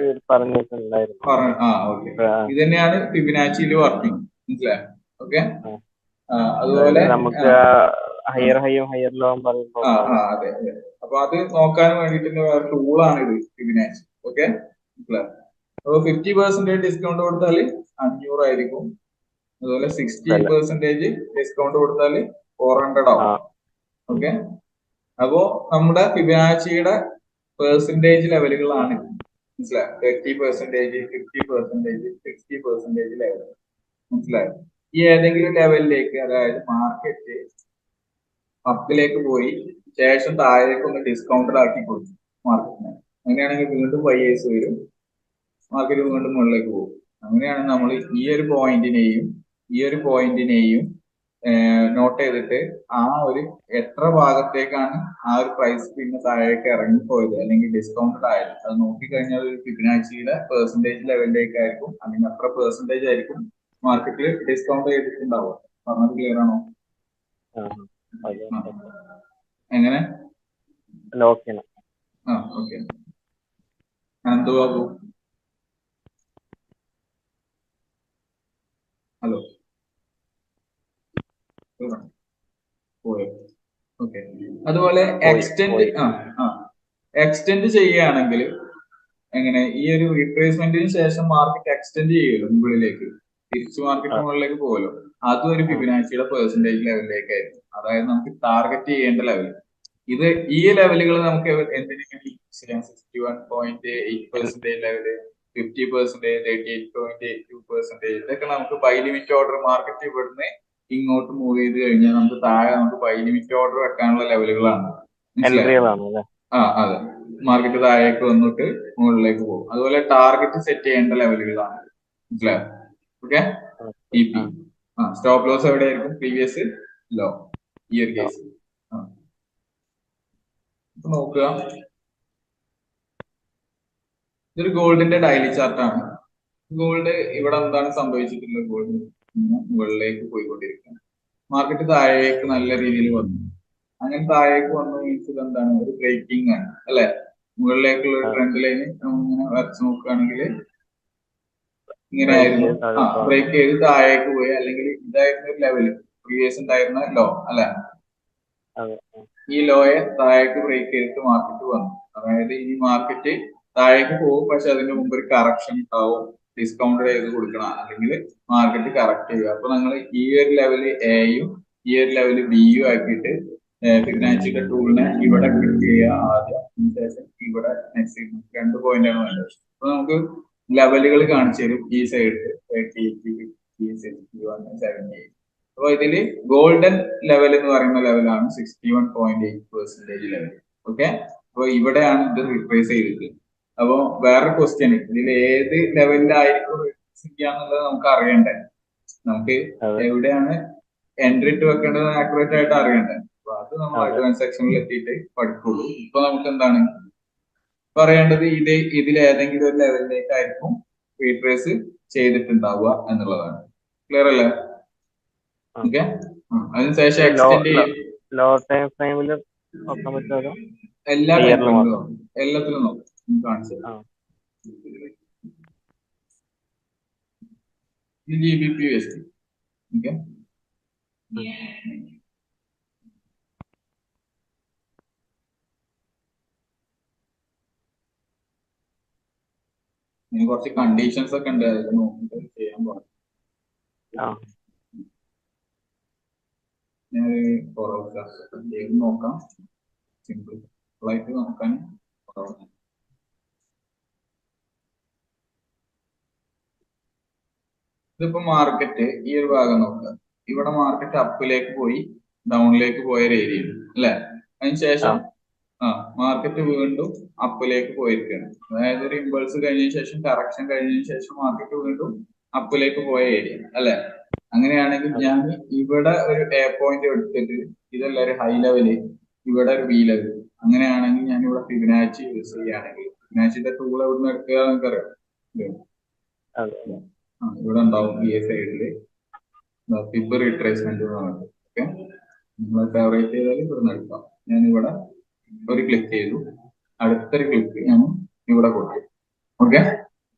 ഓക്കെ. ഇത് തന്നെയാണ് ഫിബൊനാച്ചിയിൽ വർക്കിംഗ്, മനസ്സിലായോ? ഓക്കെ. അതുപോലെ അതെ. അപ്പൊ അത് നോക്കാൻ വേണ്ടിട്ട് വേറെ ടൂളാണ് ഇത് ഫിബൊനാച്ചി. ഓക്കെ. അപ്പൊ 50% ഡിസ്കൗണ്ട് കൊടുത്താല് 500 ആയിരിക്കും. അതുപോലെ 60% ഡിസ്കൗണ്ട് കൊടുത്താല് 400 ആവും. ഓക്കെ. അപ്പോ നമ്മുടെ ഫിബനാച്ചിയുടെ പെർസെന്റേജ് ലെവലുകളാണ് മനസ്സിലായോ? 30%, 50%, 60% ലെവൽ മനസ്സിലായോ? ഈ ഏതെങ്കിലും ലെവലിലേക്ക്, അതായത് മാർക്കറ്റ് അപ്പിലേക്ക് പോയി ശേഷം താഴേക്ക് ഒന്ന് ഡിസ്കൗണ്ടഡ് ആക്കി കൊടുക്കും മാർക്കറ്റിനെ, അങ്ങനെയാണെങ്കിൽ വീണ്ടും YS വരും, മാർക്കറ്റ് വീണ്ടും മുകളിലേക്ക് പോകും. അങ്ങനെയാണ് നമ്മൾ ഈ ഒരു പോയിന്റിനെയും നോട്ട് ചെയ്തിട്ട് ആ ഒരു എത്ര ഭാഗത്തേക്കാണ് ആ ഒരു പ്രൈസ് പിന്നെ താഴേക്ക് ഇറങ്ങിപ്പോയത് അല്ലെങ്കിൽ ഡിസ്കൗണ്ടഡ് ആയത്, അത് നോക്കിക്കഴിഞ്ഞാൽ ഒരു ഫിബനാച്ചിയുടെ പെർസെന്റേജ് ലെവലിലേക്കായിരിക്കും, അല്ലെങ്കിൽ അത്ര പെർസെന്റേജ് ആയിരിക്കും മാർക്കറ്റിൽ ഡിസ്കൗണ്ട് ചെയ്തിട്ടുണ്ടാവുക. പറഞ്ഞത് ക്ലിയർ ആണോ? എങ്ങനെ? ഓക്കെ. ഓക്കെ. അനന്തുബാബു, ഹലോ. പോയോ? ഓക്കെ. അതുപോലെ എക്സ്റ്റെൻഡ് ചെയ്യുകയാണെങ്കിൽ എങ്ങനെ, ഈ ഒരു റീട്രേസ്മെന്റിന് ശേഷം മാർക്കറ്റ് എക്സ്റ്റെൻഡ് ചെയ്യുമല്ലോ മുകളിലേക്ക്, തിരിച്ചു മാർക്കറ്റ് മുകളിലേക്ക് പോകുമല്ലോ, അതും ഒരു ഫിബനാച്ചിയുടെ പെർസെന്റേജ് ലെവലിലേക്കായിരുന്നു. അതായത് നമുക്ക് ടാർഗറ്റ് ചെയ്യേണ്ട ലെവൽ ഇത്. ഈ ലെവലുകൾ നമുക്ക് എന്തിനു വേണ്ടി യൂസ് ചെയ്യാം? 61.8% ലെവല്, 50%, 38.82%, ഇതൊക്കെ നമുക്ക് ബൈ ലിമിറ്റ് ഓർഡർ മാർക്കറ്റ് ഇവിടുന്ന് ഇങ്ങോട്ട് മൂവ് ചെയ്ത് കഴിഞ്ഞാൽ നമുക്ക് താഴെ നമുക്ക് ബൈ ലിമിറ്റ് ഓർഡർ വെക്കാനുള്ള ലെവലുകളാണ്. മനസ്സിലായോ? അതെ. മാർക്കറ്റ് താഴേക്ക് വന്നിട്ട് മുകളിലേക്ക് പോകും. അതുപോലെ ടാർഗറ്റ് സെറ്റ് ചെയ്യേണ്ട ലെവലുകളാണ്. മനസ്സിലായോ? ഓക്കെ. TP സ്റ്റോപ്പ് ലോസ് എവിടെയായിരിക്കും? പ്രീവിയസ് ലോ, ഈ ഒരു കേസ്. നോക്കുക, ഇതൊരു ഗോൾഡിന്റെ ഡെയിലി ചാർട്ടാണ്. ഗോൾഡ് ഇവിടെ എന്താണ് സംഭവിച്ചിട്ടുള്ളത്? ഗോൾഡ് മുകളിലേക്ക് പോയിക്കൊണ്ടിരിക്കുകയാണ്. മാർക്കറ്റ് താഴേക്ക് നല്ല രീതിയിൽ വന്നു. അങ്ങനെ താഴേക്ക് വന്നു മീൻസ് എന്താണ്? ഒരു ബ്രേക്കിംഗ് ആണ്, അല്ലെ? മുകളിലേക്കുള്ള ഒരു ട്രെൻഡ് ലൈന് നമ്മളിങ്ങനെ വരച്ച് നോക്കുകയാണെങ്കിൽ ഇങ്ങനെ ആയിരുന്നു. ബ്രേക്ക് ചെയ്ത് താഴേക്ക് പോയി, അല്ലെങ്കിൽ ഇതായിരുന്ന ഒരു ലെവല്, പ്രീവിയസ് ഉണ്ടായിരുന്ന ലോ, അല്ലെ? ഈ ലോയെ താഴേക്ക് ബ്രേക്ക് ചെയ്തിട്ട് മാർക്കറ്റ് വന്നു. അതായത് ഈ മാർക്കറ്റ് താഴേക്ക് പോകും, പക്ഷെ അതിന് മുമ്പ് ഒരു കറക്ഷൻ ഉണ്ടാവും, ഡിസ്കൗണ്ട് ചെയ്ത് കൊടുക്കണം, അല്ലെങ്കിൽ മാർക്കറ്റ് കറക്റ്റ് ചെയ്യുക. അപ്പൊ നിങ്ങൾ ഈ ഒരു ലെവല് എയും ഈ ഒരു ലെവല് ബിയും ആക്കിയിട്ട് ഫിബനാച്ചിയുടെ ടൂളിനെ ഇവിടെ ക്ലിക്ക് ചെയ്യുക ആദ്യം, അതിനുശേഷം ഇവിടെ നെക്സ്റ്റ് 2 പോയിന്റാണ് വേണ്ടത്. അപ്പൊ നമുക്ക് ലെവലുകൾ കാണിച്ചു തരും ഈ സൈഡിൽ 30, 50, 61, 70. അപ്പൊ ഇതില് ഗോൾഡൻ ലെവൽ എന്ന് പറയുന്ന ലെവലാണ് 61.8% ലെവൽ. ഓക്കെ. അപ്പൊ ഇവിടെയാണ് ഇത് റീപ്ലേസ് ചെയ്തിട്ട്. അപ്പൊ വേറെ ക്വസ്റ്റ്യൻ, ഇതിൽ ഏത് ലെവലിലായിരിക്കും റീപ്ലേസ് ചെയ്യാന്നുള്ളത് നമുക്ക് അറിയണ്ടേ? നമുക്ക് എവിടെയാണ് എൻട്രി ഇട്ട് വെക്കേണ്ടത് ആക്യുറേറ്റ് ആയിട്ട് അറിയണ്ടേ? അപ്പൊ അത് നമ്മൾ അഡ്വാൻസ് സെക്ഷനിൽ എത്തിയിട്ട് പഠിക്കുള്ളൂ. ഇപ്പൊ നമുക്ക് എന്താണ് പറയേണ്ടത്? ഇതിൽ ഏതെങ്കിലും ഒരു ലെവലിലേക്കായിരിക്കും റീട്രേസ് ചെയ്തിട്ടുണ്ടാവുക എന്നുള്ളതാണ്. ക്ലിയർ അല്ലേ? ഓക്കെ. അതിനുശേഷം എക്സ്റ്റെൻഡ് ചെയ്യും. ലോ ടൈം ഫ്രെയിമിൽ നോക്കാൻ പറ്റുമോ? എല്ലാ ടൈമിലും എല്ലാത്തിലും നോക്കാം. കാണിച്ചു GBP USD. ഓക്കെ. ഇനി കുറച്ച് കണ്ടീഷൻസ് ഒക്കെ ഉണ്ട്, അതൊക്കെ നോക്കിട്ട് ചെയ്യാൻ പാടില്ല. ഞാൻ നോക്കാം, സിമ്പിൾ ആയിട്ട് നോക്കാൻ. ഇതിപ്പോ മാർക്കറ്റ് ഈ ഒരു ഭാഗം നോക്കുക. ഇവിടെ മാർക്കറ്റ് അപ്പിലേക്ക് പോയി ഡൗണിലേക്ക് പോയ ഒരു ഏരിയ അല്ലെ? അതിനുശേഷം മാർക്കറ്റ് വീണ്ടും അപ്പിലേക്ക് പോയിരിക്കുകയാണ്. അതായത് ഒരു ഇമ്പൾസ് കഴിഞ്ഞതിന് ശേഷം, കറക്ഷൻ കഴിഞ്ഞതിന് ശേഷം മാർക്കറ്റ് വീണ്ടും അപ്പിലേക്ക് പോയ ഏരിയ അല്ലെ? അങ്ങനെയാണെങ്കിൽ ഞാൻ ഇവിടെ ഒരു എ പോയിന്റ് എടുത്തിട്ട്, ഇതല്ല ഒരു ഹൈ ലെവല്, ഇവിടെ ഒരു ബി ലെവൽ, അങ്ങനെയാണെങ്കിൽ ഞാൻ ഇവിടെ ഫിബനാച്ചി യൂസ് ചെയ്യുകയാണെങ്കിൽ, ഫിബനാച്ചിന്റെ ടൂൾ എവിടുന്ന് എടുക്കുക നമുക്കറിയാം. ഇവിടെ ഉണ്ടാവും ഈ സൈഡില് ഫിബ് റീട്രേസ്മെന്റ് എന്ന് പറഞ്ഞത്. ഓക്കെ. നമ്മൾ ഫേവറേറ്റ് ചെയ്താൽ ഇവിടെ എടുക്കാം. ഞാൻ ഇവിടെ ഒരു ക്ലിക്ക് ചെയ്തു, അടുത്തൊരു ക്ലിക്ക് ഞാൻ ഇവിടെ കൊടുത്തു. ഓക്കെ.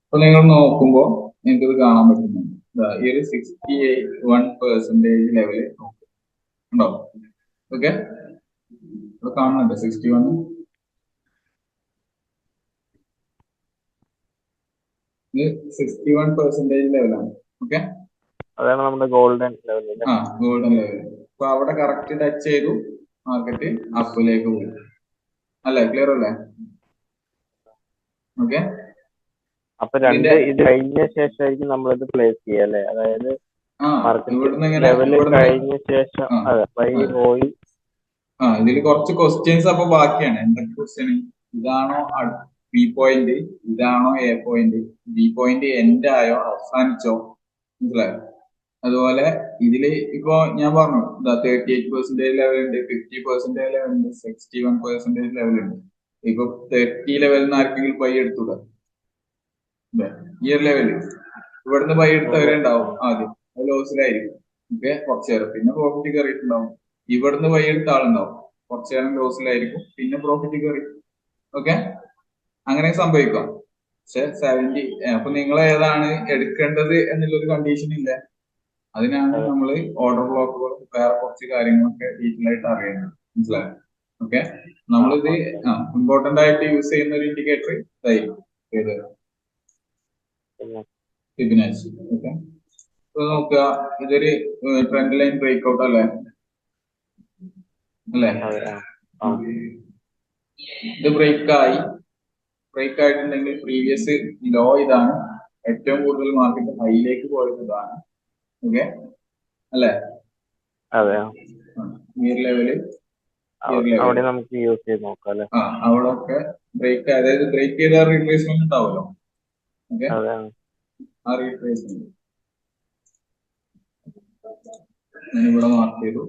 അപ്പൊ നിങ്ങൾ നോക്കുമ്പോൾ നിങ്ങൾക്ക് ഇത് കാണാൻ പറ്റുന്നുണ്ട്. ഈ ഒരു 61% ലെവല് ഉണ്ടോ? ഓക്കെ. ഇവിടെ കാണുന്നുണ്ട് 61. ഇത് 61% ലെവലാണ്. ഓക്കെ. അതാണ് നമ്മുടെ ഗോൾഡൻ ലെവൽ. Golden level. അപ്പൊ അവിടെ കറക്റ്റ് ടച്ച് ചെയ്തു, മാർക്കറ്റ് അപ്പിലേക്ക് പോകും. അല്ലേ? ക്ലിയർ അല്ലേ? ഓക്കെ. അപ്പൊ രണ്ട് ഇത് കഴിഞ്ഞ ശേഷമായിരിക്കും നമ്മളിത് പ്ലേസ് ചെയ്യുക അല്ലേ? അതായത് മാർക്കറ്റ് ഇവിടുന്ന് ഇങ്ങനെ ലെവല് കഴിഞ്ഞ ശേഷം അതെ ബൈ പോയി. ഇതിൽ കുറച്ച് ക്വസ്റ്റ്യൻസ് അപ്പൊ ബാക്കിയാണ്. എന്തൊക്കെ ക്വസ്റ്റ്യൻ? ഇതാണോ ബി പോയിന്റ്, ഇതാണോ A point, B point end ആയോ അവസാനിച്ചോ? മനസ്സിലായോ? അതുപോലെ ഇതില് ഇപ്പൊ ഞാൻ പറഞ്ഞു 38% ലെവലുണ്ട്, 50% ലെവലുണ്ട്, 61% ലെവലുണ്ട്. ഇപ്പൊ 30 ലെവലിൽ ആർക്കെങ്കിലും ബൈ എടുത്തൂടാ? ഈ ഒരു ലെവല് ഇവിടുന്ന് ബൈ എടുത്തവരുണ്ടാവും ആദ്യം, അത് ലോസിലായിരിക്കും. ഓക്കെ, കുറച്ചു നേരം പിന്നെ പ്രോഫിറ്റ് കയറിയിട്ടുണ്ടാവും. ഇവിടുന്ന് ബൈ എടുത്ത ആളുണ്ടാവും, കുറച്ചു നേരം ലോസിലായിരിക്കും, പിന്നെ പ്രോഫിറ്റ് കയറി. ഓക്കെ, അങ്ങനെ സംഭവിക്കാം. പക്ഷെ 70 അപ്പൊ നിങ്ങൾ ഏതാണ് എടുക്കേണ്ടത് എന്നുള്ളൊരു കണ്ടീഷൻ ഇല്ല. അതിനാണ് നമ്മൾ ഓർഡർ ബ്ലോക്കുകളും വേറെ കുറച്ച് കാര്യങ്ങളൊക്കെ ഡീറ്റെയിൽ ആയിട്ട് അറിയുന്നത്. മനസ്സിലായോ? ഓക്കെ, നമ്മളിത് ഇമ്പോർട്ടന്റ് ആയിട്ട് യൂസ് ചെയ്യുന്ന ഒരു ഇൻഡിക്കേറ്റർ ഇതായിരിക്കും ഏത്? ഫിബൊനാച്ചി. ഓക്കെ, ഇപ്പൊ നോക്കുക, ഇതൊരു ട്രെൻഡ് ലൈൻ ബ്രേക്ക് ഔട്ട് അല്ലേ? ഇത് ബ്രേക്ക് ആയിട്ടുണ്ടെങ്കിൽ പ്രീവിയസ് ലോ ഇതാണ്, ഏറ്റവും കൂടുതൽ മാർക്കറ്റ് ഹൈയിലേക്ക് പോയത് ഇതാണ്. ഓക്കെ അല്ലേ? ഈ ലെവല് അവിടെ നമുക്ക് യൂസ് ചെയ്ത് നോക്കാം അല്ലെ? അവിടൊക്കെ ബ്രേക്ക്, അതായത് ബ്രേക്ക് ചെയ്ത റീട്രേസ്മെന്റ് ഉണ്ടാവുമല്ലോ. ഓക്കെ, ആ റീട്രേസ്മെന്റ് ഞാനിവിടെ മാർക്ക് ചെയ്തു.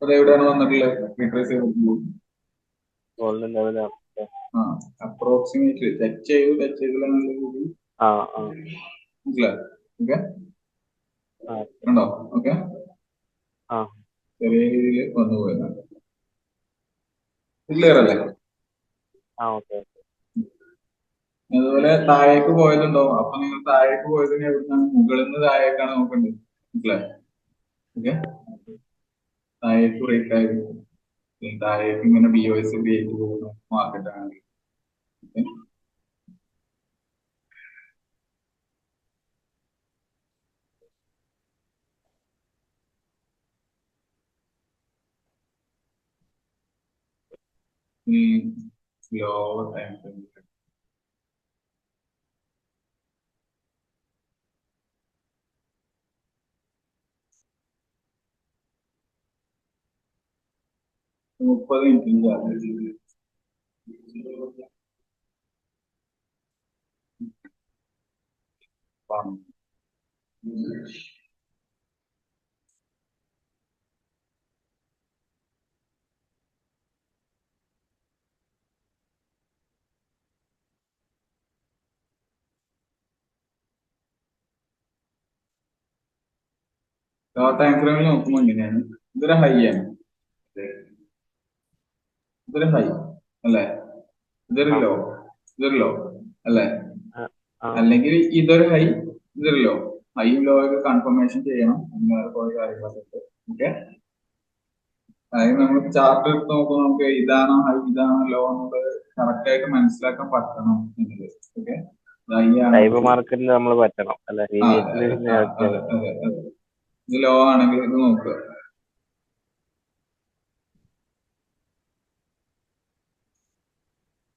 അതെവിടെയാണ് വന്നിട്ടുള്ളത്? റീട്രേസ് ചെയ്തിട്ടുള്ളത് അപ്രോക്സിമേറ്റ്ലി ടച്ച് ചെയ്തില്ല നല്ല രീതിയിൽ മനസ്സിലായോ? ഓക്കെ ഉണ്ടോ? ഓക്കെ, ചെറിയ രീതിയിൽ വന്നു പോയതാണ്. ക്ലിയർ അല്ലേ? അതുപോലെ താഴേക്ക് പോയതുണ്ടോ? അപ്പൊ നിങ്ങൾ താഴേക്ക് പോയതിന് എവിടുന്നാണ്? മുകളിൽ നിന്ന് താഴേക്കാണ് നോക്കേണ്ടത്. മനസ്സിലായോ? ഓക്കെ, താഴേക്ക് ബ്രേക്ക് ആയത്, താഴേക്ക് ഇങ്ങനെ BOS ക്രിയേറ്റ് പോകുന്ന മാർക്കറ്റ് ആണെങ്കിൽ lower time frame 30 minute time ഫ്രെയിമിൽ നോക്കുമ്പോൾ ഇങ്ങനെയാണ്. ഇതൊരു ഹൈ ആണ്, ഇതൊരു ഹൈ അല്ലേ? ഇതൊരു ലോ, ഇതൊരു ലോ അല്ലേ? അല്ലെങ്കിൽ ഇതൊരു ഹൈ, ഇതൊരു ലോ. ഹൈയും ലോ ഒക്കെ കൺഫർമേഷൻ ചെയ്യണം, അങ്ങനെ കുറെ കാര്യങ്ങളൊക്കെ. ഓക്കെ, അതായത് നമ്മൾ ചാർട്ട് എടുത്ത് നോക്കുമ്പോൾ നമുക്ക് ഇതാണോ ഹൈ, ഇതാണോ ലോ എന്നുള്ളത് കറക്റ്റ് ആയിട്ട് മനസ്സിലാക്കാൻ പറ്റണം എന്നുള്ളത്. ഓക്കെ, മാർക്കറ്റിൽ നമ്മൾ പറ്റണം അല്ലെ? ഇത് ലോ ആണെങ്കിൽ ഇത് നോക്കുക.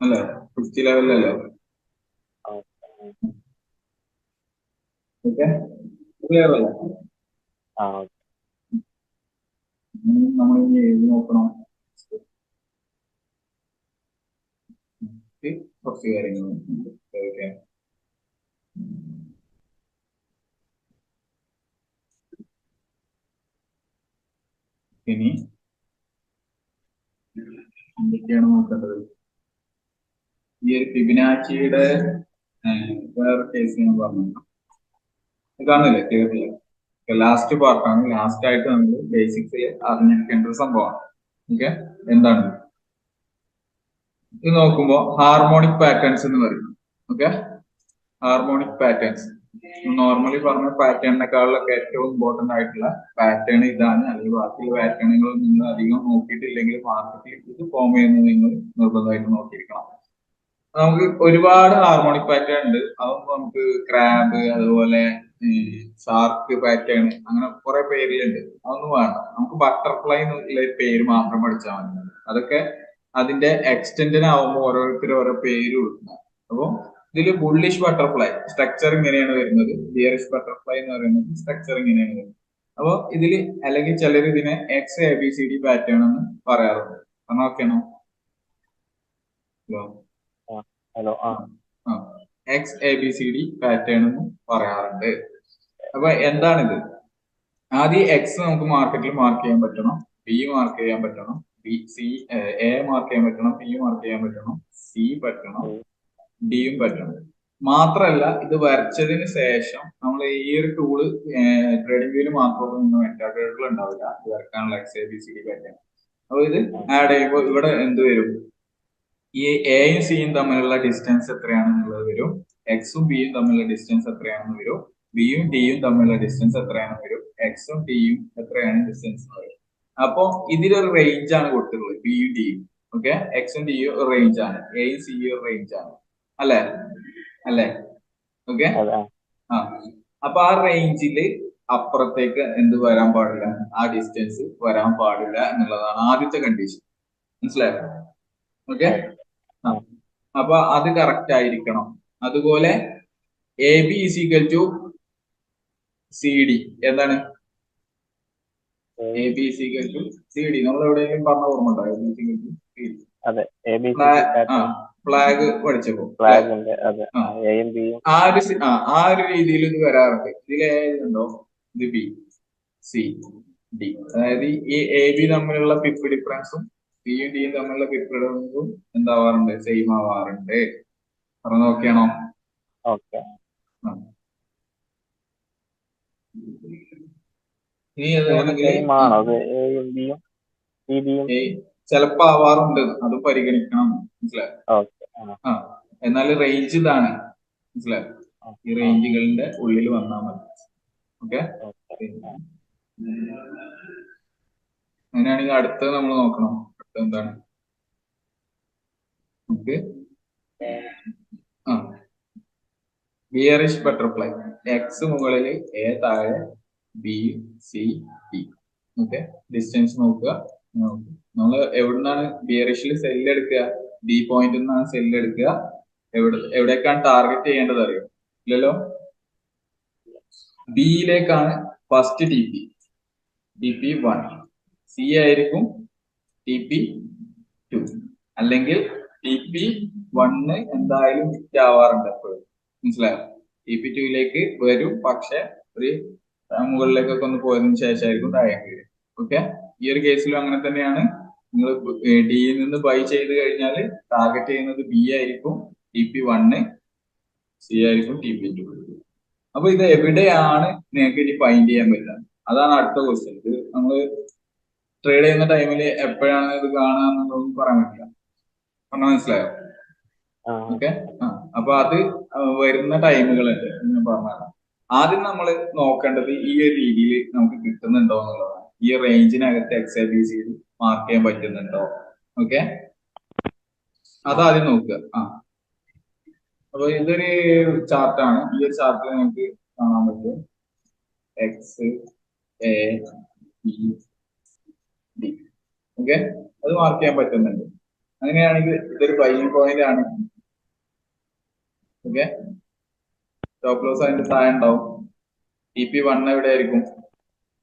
അല്ലേ? 50 ലെവലല്ലേ? ഓക്കെ, ക്ലിയർ അല്ലേ? നമ്മൾ ഇനി എഴുതി നോക്കണം കുറച്ച് കാര്യങ്ങൾ. ഓക്കെ, ഇനി എന്തൊക്കെയാണ് നോക്കേണ്ടത്? ഈ ഒരു ഫിബൊനാച്ചിയുടെ വേറെ കേസ് ഞാൻ പറഞ്ഞു കാണില്ലേ? ക്ലിയർ? ലാസ്റ്റ് പാർട്ടാണ്. ലാസ്റ്റ് ആയിട്ട് നമ്മൾ ബേസിക്സിൽ അറിഞ്ഞിരിക്കേണ്ട ഒരു സംഭവമാണ്. ഓക്കെ, എന്താണ് ഇത് നോക്കുമ്പോ ഹാർമോണിക് പാറ്റേൺസ് എന്ന് പറയും. ഓക്കെ, ഹാർമോണിക് പാറ്റേൺസ് നോർമലി പറഞ്ഞ പാറ്റേണിനെക്കാളിലൊക്കെ ഏറ്റവും ഇമ്പോർട്ടന്റ് ആയിട്ടുള്ള പാറ്റേൺ ഇതാണ്. അല്ലെങ്കിൽ ബാക്കിയുള്ള പാറ്റേണുകൾ നിങ്ങൾ അധികം നോക്കിയിട്ടില്ലെങ്കിൽ മാർക്കറ്റിൽ ഇത് ഫോം ചെയ്യുന്നത് നിങ്ങൾ നിർബന്ധമായിട്ട് നോക്കിയിരിക്കണം. നമുക്ക് ഒരുപാട് ഹാർമോണിക് പാറ്റേൺ ഉണ്ട്. അതൊന്നും നമുക്ക് ക്രാബ്, അതുപോലെ ഷാർക്ക് പാറ്റേൺ, അങ്ങനെ കുറെ പേരിലുണ്ട്. അതൊന്നും വേണ്ട. നമുക്ക് ബട്ടർഫ്ലൈ എന്നുള്ള പേര് മാത്രം പഠിച്ചാൽ മതി. അതൊക്കെ അതിന്റെ എക്സ്റ്റെൻഡിനാവുമ്പോൾ ഓരോരുത്തരും ഓരോ പേര് കൊടുക്കുക. അപ്പൊ ഇതില് ബുള്ളിഷ് ബട്ടർഫ്ലൈ സ്ട്രക്ചർ ഇങ്ങനെയാണ് വരുന്നത്. ബിയറിഷ് ബട്ടർഫ്ലൈ എന്ന് പറയുന്നത് സ്ട്രക്ചർ ഇങ്ങനെയാണ് വരുന്നത്. അപ്പൊ ഇതില് അല്ലെങ്കിൽ ചിലർ ഇതിനെ XABCD പാറ്റേൺ എന്ന് പറയാറുണ്ട്. അപ്പൊ നോക്കിയാണോ? ഹലോ XABCD പാറ്റേൺ എന്ന് പറയാറുണ്ട്. അപ്പൊ എന്താണിത്? ആദ്യം എക്സ് നമുക്ക് മാർക്കറ്റിൽ മാർക്ക് ചെയ്യാൻ പറ്റണം, ബി മാർക്ക് ചെയ്യാൻ പറ്റണം, എ മാർക്ക് ചെയ്യാൻ പറ്റണം, ബി മാർക്ക് ചെയ്യാൻ പറ്റണം, സി പറ്റണം, ഡിയും പറ്റണം. മാത്രല്ല ഇത് വരച്ചതിന് ശേഷം നമ്മൾ ഈ ഒരു ടൂള് ട്രേഡിംഗ് വ്യൂല് മാത്രമൊന്നും മെറ്റാട്രേഡറിൽ ഉണ്ടാവില്ല ഇത് വരക്കാനുള്ള XABCD പാറ്റേൺ. അപ്പൊ ഇത് ആഡ് ചെയ്യുമ്പോൾ ഇവിടെ എന്ത് വരും? ഈ എയും സിയും തമ്മിലുള്ള ഡിസ്റ്റൻസ് എത്രയാണെന്നുള്ളത് വരും, എക്സും ബിയും തമ്മിലുള്ള ഡിസ്റ്റൻസ് എത്രയാണെന്ന് വരും, ബിയും ഡിയും തമ്മിലുള്ള ഡിസ്റ്റൻസ് എത്രയാണെന്ന് വരും, എക്സും ഡിയും എത്രയാണ് ഡിസ്റ്റൻസ് എന്ന് വരും. അപ്പൊ ഇതിലൊരു റേഞ്ച് ആണ് കൊടുത്തിട്ടുള്ളത്, ബിയും ഡിയും. ഓക്കെ, എക്സും ഡിയും ഒരു റേഞ്ച് ആണ്, എയും സിയും ഒരു റേഞ്ച് ആണ്, അല്ലേ? ഓക്കെ. ആ അപ്പൊ ആ റേഞ്ചില് അപ്പുറത്തേക്ക് എന്ത് വരാൻ പാടില്ല, ആ ഡിസ്റ്റൻസ് വരാൻ പാടില്ല എന്നുള്ളതാണ് ആദ്യത്തെ കണ്ടീഷൻ. മനസ്സിലായോ? ഓക്കെ. അപ്പൊ അത് കറക്റ്റ് ആയിരിക്കണം. അതുപോലെ AB = CD. എന്താണ് AB = CD? നമ്മൾ എവിടെയെങ്കിലും പറഞ്ഞ ഓർമ്മ ഉണ്ടോ? ഫ്ലാഗ് പഠിച്ചപ്പോ ആ ഒരു രീതിയിൽ ഇത് വരാറുണ്ട്. ഇതിൽ ഉണ്ടോ? ഇത് B, C, D. അതായത് ഈ AB തമ്മിലുള്ള പിപ്പ് ഡിഫറൻസും സിയും ഡിയും തമ്മിലുള്ള പിപ്പ് ഡിഫറൻസും എന്താവാറുണ്ട്? സെയിം ആവാറുണ്ട്. പറഞ്ഞു നോക്കിയാണോ? ഇനി ചിലപ്പോ ആവാറുണ്ട്, അത് പരിഗണിക്കണം. മനസ്സിലായോ? എന്നാൽ റേഞ്ച് ഇതാണ്. മനസ്സിലായോ? ഈ റേഞ്ചുകളുടെ ഉള്ളിൽ വന്നാൽ മതി. ഓക്കെ. അങ്ങനെയാണെങ്കിൽ അടുത്തത് നമ്മൾ നോക്കണം. അടുത്ത എന്താണ്? നമുക്ക് ബിയറിഷ് ബട്ടർഫ്ലൈ. എക്സ് മുകളിൽ, എ താഴെ, B, C, D. Okay. Distance നോക്കുക. നമ്മൾ എവിടുന്നാണ് ബിയറിഷിൽ സെല്ല് എടുക്കുക? ഡി പോയിന്റ് നിന്നാണ് സെല്ല് എടുക്കുക. എവിടേക്കാണ് ടാർഗറ്റ് ചെയ്യേണ്ടത് അറിയോ? ഇല്ലല്ലോ. ബിയിലേക്കാണ് ഫസ്റ്റ് TP1. സി ആയിരിക്കും TP2. അല്ലെങ്കിൽ TP1 എന്തായാലും ഹിറ്റ് ആവാറുണ്ട് എപ്പോഴും. മനസ്സിലായോ? TP2ലേക്ക് വരും, പക്ഷെ ഒരു മുകളിലേക്കൊക്കെ ഒന്ന് പോയതിനു ശേഷമായിരിക്കും താഴേക്ക് വരും. ഓക്കെ. ഈ ഒരു കേസിലും അങ്ങനെ തന്നെയാണ്. നിങ്ങൾ ഡിയിൽ നിന്ന് ബൈ ചെയ്ത് കഴിഞ്ഞാൽ ടാർഗറ്റ് ചെയ്യുന്നത് ബി ആയിരിക്കും TP1, സി ആയിരിക്കും TP2. അപ്പൊ ഇത് എവിടെയാണ് നിങ്ങൾക്ക് ഇനി ഫൈൻഡ് ചെയ്യാൻ പറ്റുക? അതാണ് അടുത്ത ക്വസ്റ്റ്യൻ. ഇത് നമ്മൾ ട്രേഡ് ചെയ്യുന്ന ടൈമിൽ എപ്പോഴാണ് ഇത് കാണുക എന്നുള്ളതൊന്നും പറയാൻ പറ്റില്ല. മനസ്സിലായോ? ഓക്കെ. അപ്പൊ അത് വരുന്ന ടൈമുകളുണ്ട് എന്ന് പറഞ്ഞാൽ ആദ്യം നമ്മൾ നോക്കേണ്ടത് ഈ ഒരു രീതിയിൽ നമുക്ക് കിട്ടുന്നുണ്ടോ എന്നുള്ളതാണ്. ഈ റേഞ്ചിനകത്ത് XABCD മാർക്ക് ചെയ്യാൻ പറ്റുന്നുണ്ടോ? ഓക്കെ. അതാദ്യം നോക്കുക. അപ്പൊ ഇതൊരു ചാർട്ടാണ്. ഈ ഒരു ചാർട്ടിൽ നമുക്ക് കാണാൻ പറ്റും XABD. ഓക്കെ. അത് മാർക്ക് ചെയ്യാൻ പറ്റുന്നുണ്ട്. അങ്ങനെയാണെങ്കിൽ ഇതൊരു ബൈയിങ് പോയിന്റ് ആണ്. ഓക്കെ. സ്റ്റോപ്പ് ലോസ് അതിന്റെ താഴെ ഉണ്ടാവും. TP1 എവിടെ ആയിരിക്കും?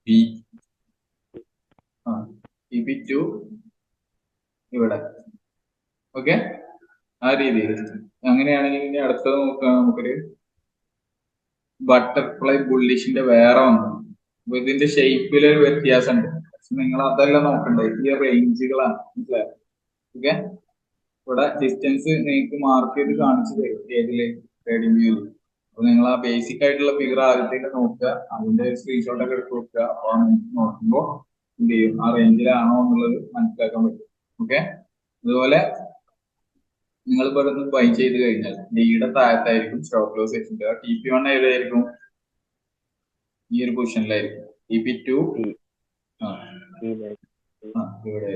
ബി. TP2 ഇവിടെ. ഓക്കെ. ആ രീതിയിൽ. അങ്ങനെയാണെങ്കിൽ ഇനി അടുത്തത് നോക്കുക. നമുക്കൊരു ബട്ടർഫ്ലൈ ബുള്ളിഷിന്റെ വേറെ വന്നു. അപ്പൊ ഇതിന്റെ ഷേപ്പിലൊരു വ്യത്യാസമുണ്ട്. നിങ്ങൾ അതല്ല നോക്കണ്ടേ, ഈ റേഞ്ചുകളാണ്. മനസ്സിലായോ? ഓക്കെ. ഇവിടെ ഡിസ്റ്റൻസ് നിങ്ങൾക്ക് മാർക്ക് ചെയ്ത് കാണിച്ചു തരും ഏതില്? ട്രേഡിംഗ് വ്യൂല്. അപ്പൊ നിങ്ങൾ ആ ബേസിക് ആയിട്ടുള്ള ഫിഗർ ആദ്യത്തേക്ക് നോക്കുക, അതിന്റെ സ്ക്രീൻഷോട്ട് ഒക്കെ എടുത്ത് നോക്കുക. അപ്പൊ നോക്കുമ്പോ എന്ത് ചെയ്യും? ആ റേഞ്ചിലാണോ എന്നുള്ളത് മനസ്സിലാക്കാൻ പറ്റും. ഓക്കെ. അതുപോലെ നിങ്ങൾ ഇവിടെ നിന്ന് ബൈ ചെയ്ത് കഴിഞ്ഞാൽ ഡിയുടെ താഴത്തായിരിക്കും സ്റ്റോപ്പ് ലോസ് വെച്ചിട്ട്. TP1 എവിടെയായിരിക്കും? ഈ ഒരു പൊസിഷനിലായിരിക്കും. TP2 ഇവിടെ.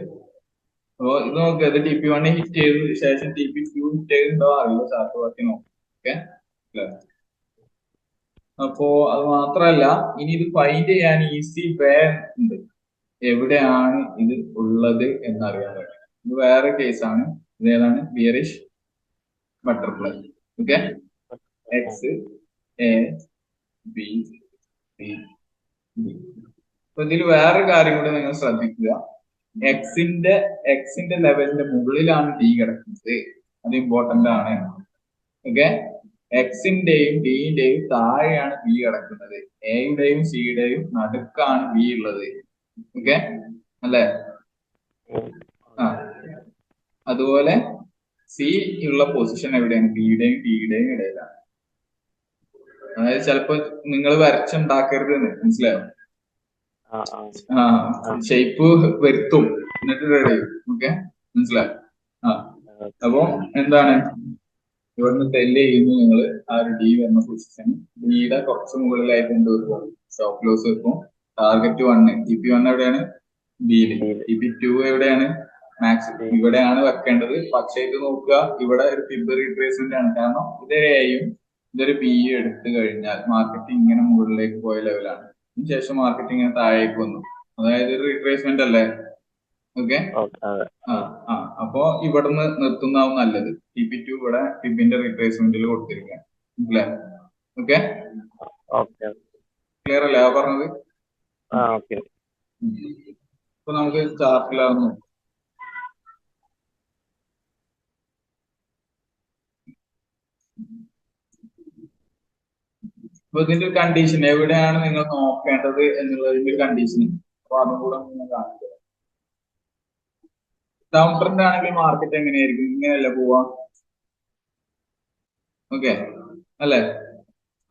അപ്പൊ ഇത് നോക്കുക, ഇത് TP1 ഹിറ്റ് ചെയ്ത ശേഷം TP2 ഹിറ്റ് ചെയ്തിട്ടുണ്ടോ അറിയില്ല, ചാർട്ട് ബാക്കി നോക്കാം. ഓക്കെ, അപ്പോ അത് മാത്രല്ല, ഇനി ഇത് ഫൈൻഡ് ചെയ്യാൻ ഈസി വേ ഉണ്ട്, എവിടെയാണ് ഇത് ഉള്ളത് എന്നറിയാൻ പറ്റും. ഇത് വേറെ കേസാണ്. ഇതേതാണ്? Bearish butterfly. Okay, X A B C D. അപ്പൊ ഇതിൽ വേറെ കാര്യം കൂടെ നിങ്ങൾ ശ്രദ്ധിക്കുക. എക്സിന്റെ ലെവലിന്റെ മുകളിലാണ് ഡി കിടക്കുന്നത്, അത് ഇമ്പോർട്ടന്റ് ആണ്. ഓക്കെ, എക്സിന്റെയും ഡിന്റെയും താഴെയാണ് ബി കിടക്കുന്നത്, എയുടെയും സിയുടെയും നടുക്കാണ് ബി ഉള്ളത്. ഓക്കെ അല്ലേ? ആ, അതുപോലെ സി ഉള്ള പൊസിഷൻ എവിടെയാണ്? ബിയുടെയും ഡിയുടെയും ഇടയിലാണ്. അതായത് ചിലപ്പോ നിങ്ങൾ വരച്ചുണ്ടാക്കരുത്, മനസ്സിലായോ? ഷേപ്പ് വരുത്തും എന്നിട്ട് റെഡി ചെയ്യും. ഓക്കെ, മനസ്സിലായോ? അപ്പൊ എന്താണ് ഇവിടുന്ന് ടെല് ചെയ്യുന്നു നിങ്ങൾ ആ ഒരു ഡി വരുന്ന പൊസിഷൻ, ഡിയുടെ കുറച്ച് മുകളിലായിട്ട് എന്ത് വെക്കും? സ്റ്റോപ്പ് ലോസ് വെക്കും. ടാർഗറ്റ് 1, TP1 എവിടെയാണ്? ബിയിൽ. TP2 എവിടെയാണ്? മാക്സ് ഇവിടെയാണ് വെക്കേണ്ടത്. പക്ഷേ ഇത് നോക്കുക, ഇവിടെ ഒരു ഫിബ് റീട്രേസ്മെന്റ് ആണ്. കാരണം ഇത് എയും ഇതൊരു ബിയും എടുത്തു കഴിഞ്ഞാൽ മാർക്കറ്റ് ഇങ്ങനെ മുകളിലേക്ക് പോയ ലെവലാണ്. അതിനുശേഷം മാർക്കറ്റ് ഇങ്ങനെ താഴേക്ക് വന്നു, അതായത് ഒരു റീട്രേസ്മെന്റ് അല്ലേ? ഓക്കെ, അപ്പോ ഇവിടുന്ന് നിർത്തുന്നതാവും നല്ലത്. TP2 ഇവിടെ ഫിബിന്റെ റീട്രേസ്മെന്റിൽ കൊടുത്തിരിക്കുകയാണ്. അല്ലേ? ഓക്കെ, ക്ലിയർ അല്ലേ ആ പറഞ്ഞത്? അപ്പൊ നമുക്ക് ചാർട്ടിലാവുന്നു. അപ്പൊ ഇതിന്റെ ഒരു കണ്ടീഷൻ, എവിടെയാണ് നിങ്ങൾ നോക്കേണ്ടത് എന്നുള്ളതിന്റെ ഒരു കണ്ടീഷൻ, അപ്പൊ അതും കൂടെ നിങ്ങൾ കാണിക്കുക. ഡൗൺ ട്രെൻഡ് ആണെങ്കിൽ മാർക്കറ്റ് എങ്ങനെയായിരിക്കും? ഇങ്ങനെയല്ല പോവാ? ഓക്കെ അല്ലെ?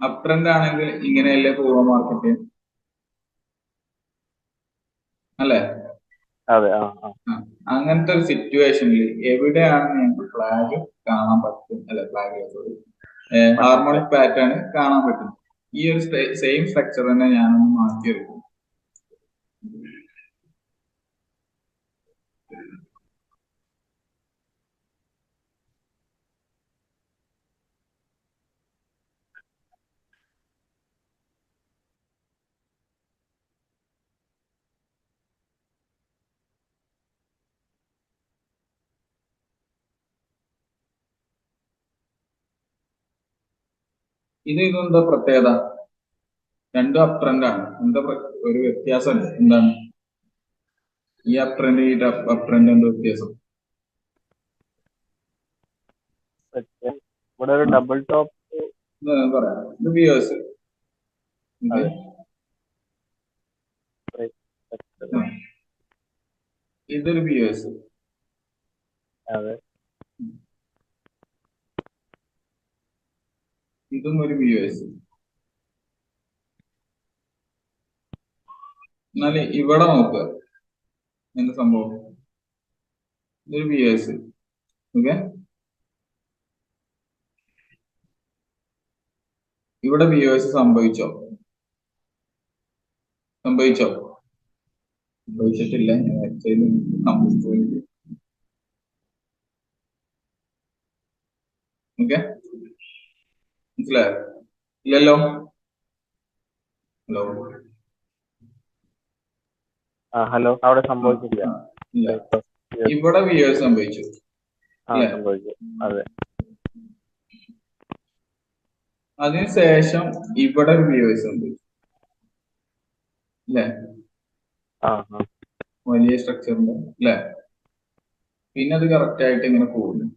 അപ് ട്രെൻഡ് ആണെങ്കിൽ ഇങ്ങനെയല്ലേ പോവാ മാർക്കറ്റ്? അല്ലെ? അങ്ങനത്തെ ഒരു സിറ്റുവേഷനിൽ എവിടെയാണ് നിങ്ങൾക്ക് ഫ്ലാഗ് കാണാൻ പറ്റും? അല്ലെ, ഫ്ലാഗ് സോറി, ഹാർമോണിക് പാറ്റേൺ കാണാൻ പറ്റും. ഈ ഒരു സെയിം സ്ട്രക്ചർ തന്നെ ഞാനൊന്ന് മാറ്റിയെടുക്കും. ഇതെന്താ പ്രത്യേകത? രണ്ടും അപ് ട്രെൻഡ് ആണ്. എന്താ ഒരു വ്യത്യാസം? എന്താണ് ഈ അപ് ട്രെൻഡ് ഈ അപ് ട്രെൻഡ് എന്താ വ്യത്യാസം? ഇവിടെ ഒരു ഡബിൾ ടോപ്പ് പറയാം. ഇത് വ്യൂവേഴ്സ്, ഇതൊരു വ്യൂവേഴ്സ്, ഇതും ഒരു വ്യൂവേഴ്സ്. എന്നാല് ഇവിടെ നോക്കുക എന്താ സംഭവം. ഇതൊരു വ്യൂവേഴ്സ്. ഓക്കെ, ഇവിടെ വ്യൂവേഴ്സ് സംഭവിച്ചോ? സംഭവിച്ചിട്ടില്ല. ഓക്കെ, മനസ്സിലായോ? ഇല്ലല്ലോ. ഹലോ, അവിടെ സംഭവിച്ചില്ല. ഇവിടെ വ്യൂവേഴ്സ് സംഭവിച്ചു. അതിനുശേഷം ഇവിടെ വ്യൂവേഴ്സ് സംഭവിച്ചു. അല്ലേ? വലിയ സ്ട്രക്ചറിന്റെ അല്ലേ? പിന്നെ അത് കറക്റ്റ് ആയിട്ട് ഇങ്ങനെ പോകുന്നു.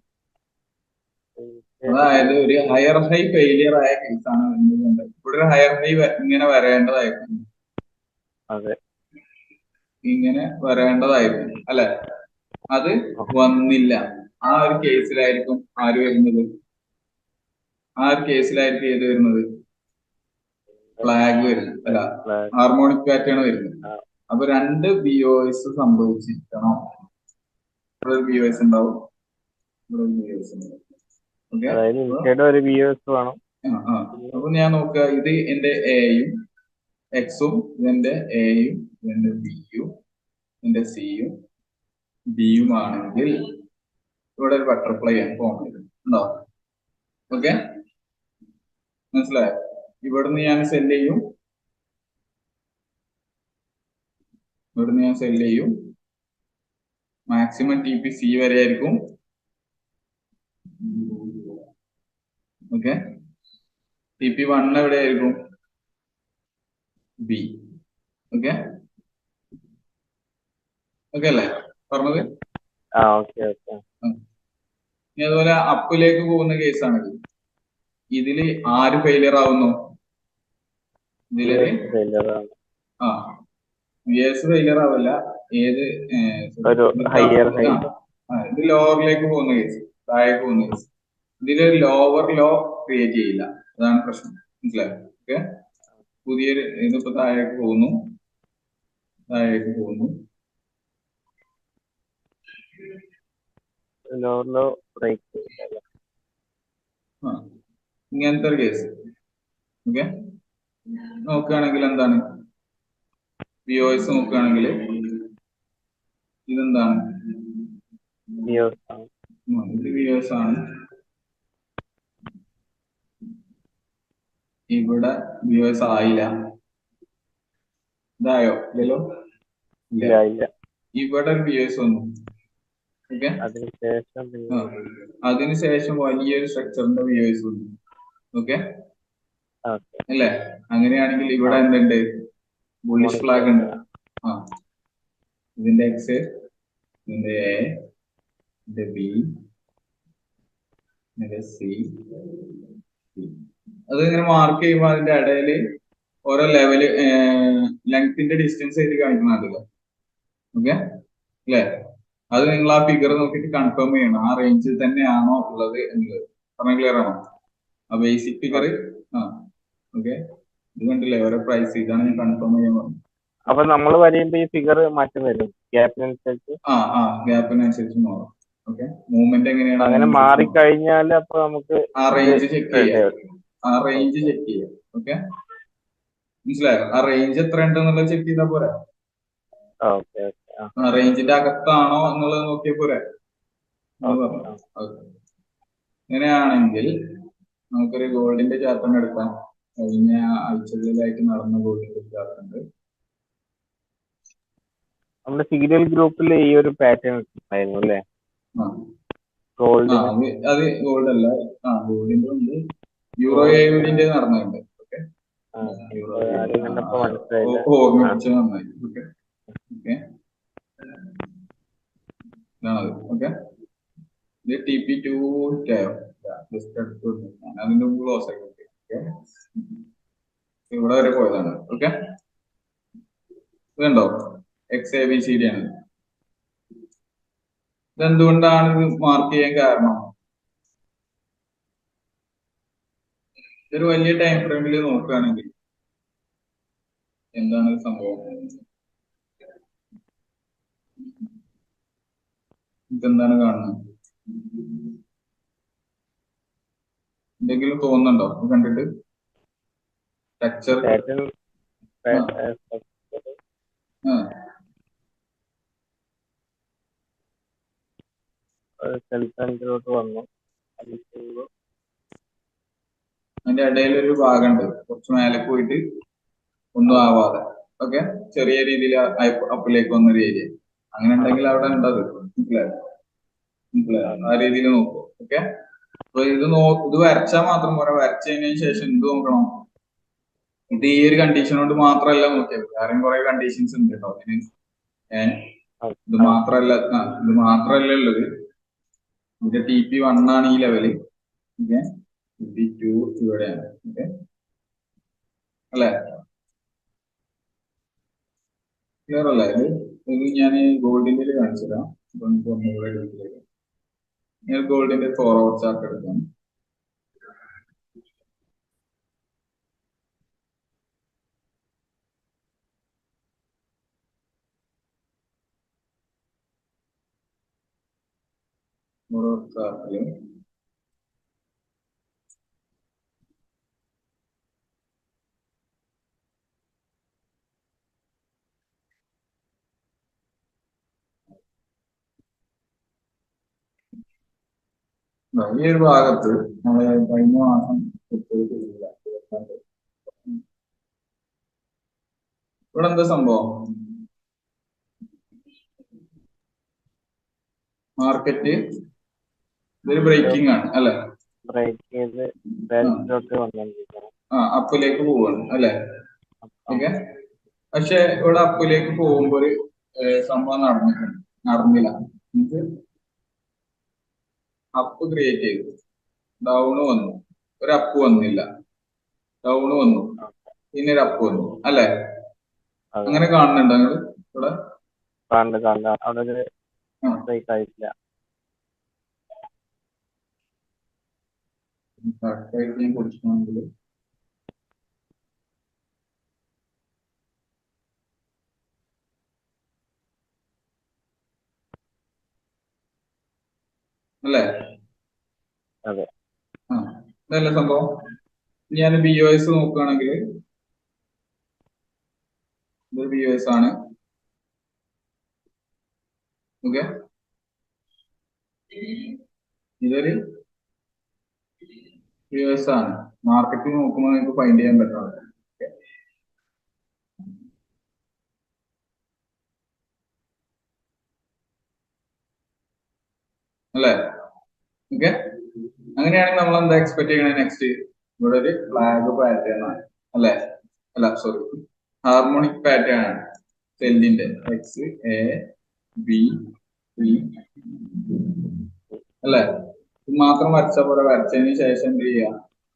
അതായത് ഒരു ഹയർ ഹൈ ഫെയിലിയർ ആയ കേസാണ്. ഇവിടെ ഒരു ഹയർ ഹൈ ഇങ്ങനെ വരേണ്ടതായിരുന്നു, ഇങ്ങനെ വരേണ്ടതായിരുന്നു അല്ലെ? അത് വന്നില്ല. ആ ഒരു കേസിലായിരിക്കും ആര് വരുന്നത്? ആ ഒരു കേസിലായിരിക്കും ഏത് വരുന്നത്? ഫ്ലാഗ് വരുന്നത് അല്ല, ഹാർമോണിക് പാറ്റേൺ വരുന്നത്. അപ്പൊ രണ്ട് BOS സംഭവിച്ചിരിക്കണം. ഇവിടെ ഒരു BOS ഉണ്ടാവും, ഇവിടെ ഒരു BOS ഉണ്ടാവും. അപ്പൊ ഞാൻ നോക്കുക, ഇത് എന്റെ എയും എക്സും, ഇതെന്റെ എയും ഇതെന്റെ ബിയും എന്റെ സിയും ബിയും ആണെങ്കിൽ ഇവിടെ ഒരു ബട്ടർഫ്ലൈ ഫോം ചെയ്യും ഉണ്ടോ? ഓക്കെ, മനസ്സിലായോ? ഇവിടുന്ന് ഞാൻ സെല് ചെയ്യും, ഇവിടുന്ന് ഞാൻ സെല് ചെയ്യും. മാക്സിമം ടി പി സി വരെ ആയിരിക്കും. ഓക്കെ, ടി പി 1 എവിടെ ആയിരിക്കും? ബി. ഓക്കെ, ഓക്കെ അല്ലേ പറഞ്ഞത്? Okay okay. ഇനി അതുപോലെ അപ്പിലേക്ക് പോകുന്ന കേസാണിത്. ഇതില് ആര് ഫെയിലിയർ ആവുന്നു? ഇതിലൊരു ആ വി എസ് ഫെയിലിയർ ആവില്ല. ഏത് ഒരു ഹയർ ഇത് ലോവറിലേക്ക് പോകുന്ന കേസ്, താഴേക്ക് പോകുന്ന കേസ്. ഇതിലൊരു ലോവർ ലോ ക്രിയേറ്റ് ചെയ്യില്ല, അതാണ് പ്രശ്നം. മനസ്സിലായോ? ഓക്കെ, പുതിയൊരു ഇതിപ്പോ താഴേക്ക് പോകുന്നു, താഴേക്ക് പോകുന്നു. ഇങ്ങനത്തെ ഒരു കേസ്. ഓക്കെ, നോക്കുകയാണെങ്കിൽ എന്താണ് വിഒഎസ് നോക്കുകയാണെങ്കിൽ ഇതെന്താണ്? ഇത് വിഒഎസ് ആണ്. ഇവിടെ വിഒഎസ് ആയില്ല. ഇതായോ? ഇല്ലല്ലോ. ഇല്ല. ഇവിടെ ഒരു വിഒഎസ് വന്നു. ഓക്കെ, അതിനുശേഷം വലിയൊരു സ്ട്രക്ചറിന്റെ വിഒഎസ് വന്നു. ഓക്കെ അല്ലേ? അങ്ങനെയാണെങ്കിൽ ഇവിടെ എന്തുണ്ട്? ബുള്ളിഷ് ഫ്ലാഗ് ഉണ്ട്. ഇതിന്റെ എക്സ്, ഇതിന്റെ എ, ഇതിന്റെ ബി, ഇതിന്റെ സി. അത് ഇങ്ങനെ മാർക്ക് ചെയ്യുമ്പോൾ അതിന്റെ ഇടയില് ഓരോ ലെവല് ലെങ്ത്തിന്റെ ഡിസ്റ്റൻസ് എഴുതി കാണിക്കുന്നുണ്ടല്ലോ. ഓക്കെ അല്ലേ? അത് നിങ്ങൾ ആ ഫിഗർ നോക്കിയിട്ട് കൺഫേം ചെയ്യണം, ആ റേഞ്ചിൽ തന്നെയാണോ ഉള്ളത് എന്നുള്ളത്. പറഞ്ഞ ക്ലിയർ ആണോ? ആ ബേസിക് ഫിഗർ. ഓക്കെ, ഇത് കണ്ടില്ലേ ഓരോ പ്രൈസ്, ഇതാണ് ഞാൻ കൺഫേം ചെയ്യാൻ പറഞ്ഞത്. അപ്പൊ നമ്മൾ വരയുമ്പോ ഈ ഫിഗർ മാറ്റം വരും ഗ്യാപ്പിനനുസരിച്ച്? ഗ്യാപ്പിനനുസരിച്ച് മാറും. ഓക്കെ, മൂവ്മെന്റ് എങ്ങനെയാണ് അങ്ങനെ മാറിക്കഴിഞ്ഞാൽ അപ്പൊ നമുക്ക് ആ റേഞ്ച് ചെക്ക് ചെയ്യാം. ഓക്കെ, മനസ്സിലായോ? ആ റേഞ്ച് എത്ര ഉണ്ടെന്നുള്ളത് ചെക്ക് ചെയ്താൽ പോരാ. റേഞ്ചിന്റെ അകത്താണോ എന്നുള്ളത് നോക്കിയാൽ പോരാ. അങ്ങനെയാണെങ്കിൽ നമുക്കൊരു ഗോൾഡിന്റെ ചാർട്ട് എടുക്കാം. കഴിഞ്ഞ ആഴ്ചകളിലായിട്ട് നടന്ന ഗോൾഡിന്റെ ചാർട്ട് ഉണ്ട്. നമ്മുടെ സീരിയൽ ഗ്രൂപ്പിൽ ഈ ഒരു പാറ്റേൺ ഉണ്ടായിരുന്നു അല്ലേ? അത് ഗോൾഡ് അല്ല, ഗോൾഡിന്റെ ഉണ്ട്, യൂറോ എയുടെ നടന്നിട്ടുണ്ട്. ഓക്കെ, ഓർമ്മിപ്പിച്ചത് നന്നായി. ഓക്കെ ഓക്കെ, ഇതാണത്. ഓക്കെ, ഇത് ടി പി 2 ജസ്റ്റ് അടുത്ത് അതിന്റെ മുമ്പ് ക്ലോസ് ആയി. ഓക്കെ, ഇവിടെ വരെ പോയതാണ്. ഓക്കെ, ഇതുണ്ടോ? X A B C D ആണ്. ഇതെന്തുകൊണ്ടാണ് ഇത് മാർക്ക് ചെയ്യാൻ കാരണം? ഇതൊരു വലിയ ടൈം ഫ്രെയിമിൽ നോക്കുകയാണെങ്കിൽ എന്താണ് സംഭവം? ഇതെന്താണ് കാണുന്നത്? എന്തെങ്കിലും തോന്നുന്നുണ്ടോ കണ്ടിട്ട്? സ്ട്രക്ചർ വന്നു. അതിന്റെ ഇടയിൽ ഒരു ഭാഗമുണ്ട്, കുറച്ച് മേലെ പോയിട്ട് ഒന്നും ആവാതെ. ഓക്കെ, ചെറിയ രീതിയിൽ അപ്പിലേക്ക് വന്നൊരു ഏരിയ. അങ്ങനെ ഉണ്ടെങ്കിൽ അവിടെ ഉണ്ടത്. ആ രീതിയിൽ നോക്കൂ. ഓക്കെ, അപ്പൊ ഇത് വരച്ചാൽ മാത്രം പോരാ. വരച്ചതിന് ശേഷം എന്ത് നോക്കണം? ഇത് ഈ ഒരു കണ്ടീഷൻ കൊണ്ട് മാത്രമല്ല നോക്കിയത്, വേറെയും കുറെ കണ്ടീഷൻസ് ഉണ്ട് കേട്ടോ അതിന്. ഇത് മാത്രല്ല ഉള്ളത്. ഇതിന്റെ ടി പി 1 ആണ് ഈ ലെവല്. ഓക്കെ, ടി പി 2 ഇവിടെയാണ്. ഓക്കെ അല്ലേ? ക്ലിയർ അല്ലേ? ഇത് ഞാൻ ഗോൾഡിന്റെ കാണിച്ചുതരാം. ഞാൻ ഗോൾഡിന്റെ 4 hour ചാർട്ട് എടുക്കാം. ചാർട്ടില് ഈ ഒരു ഭാഗത്ത് നമ്മള് കഴിഞ്ഞ മാസം ചെയ്തില്ല. ഇവിടെ എന്താ സംഭവം? മാർക്കറ്റ് ഇതൊരു ബ്രേക്കിംഗ് ആണ് അല്ലെ? ബ്രേക്ക് ചെയ്ത് ബാക്കിലോട്ട് വന്നിരിക്കണം. അപ്പിലേക്ക് പോവാണ് അല്ലെ? ഓക്കെ. പക്ഷെ ഇവിടെ അപ്പിലേക്ക് പോകുമ്പോ ഒരു സംഭവം നടന്നില്ല. അപ്പ് ക്രിയേറ്റ് ചെയ്തു, ഡൗണ് വന്നു, ഒരു അപ്പ് വന്നില്ല, ഡൗണ് വന്നു, പിന്നെ ഒരു അപ്പ് വന്നു അല്ലെ? അങ്ങനെ കാണുന്നുണ്ടോ നിങ്ങള് ഇവിടെ? അവിടെ ഒരു ബ്രേക്ക് ആയിട്ടില്ല. കറക്റ്റായിട്ട് ഞാൻ കൊടുക്കുകയാണെങ്കിൽ അല്ലേ? അതെ. ഇതല്ലേ സംഭവം? ഞാൻ BOS നോക്കുകയാണെങ്കിൽ ഇത് BOS ആണ്. ഓക്കെ, ഇതൊരു BOS ആണ്. മാർക്കറ്റിൽ നോക്കുമ്പോൾ നിങ്ങൾക്ക് ഫൈൻഡ് ചെയ്യാൻ പറ്റണം അല്ലേ? ഓക്കെ, അങ്ങനെയാണെങ്കിൽ നമ്മൾ എന്താ എക്സ്പെക്ട് ചെയ്യണേ? നെക്സ്റ്റ് ഇവിടെ ഒരു ഫ്ലാഗ് പാറ്റേൺ ആണ് അല്ലെ? അല്ല സോറി, ഹാർമോണിക് പാറ്റേൺ ആണ് സെല്ലിന്റെ XABC അല്ലെ? ഇത് മാത്രം വരച്ച പോലെ വരച്ചതിന് ശേഷം എന്ത് ചെയ്യുക?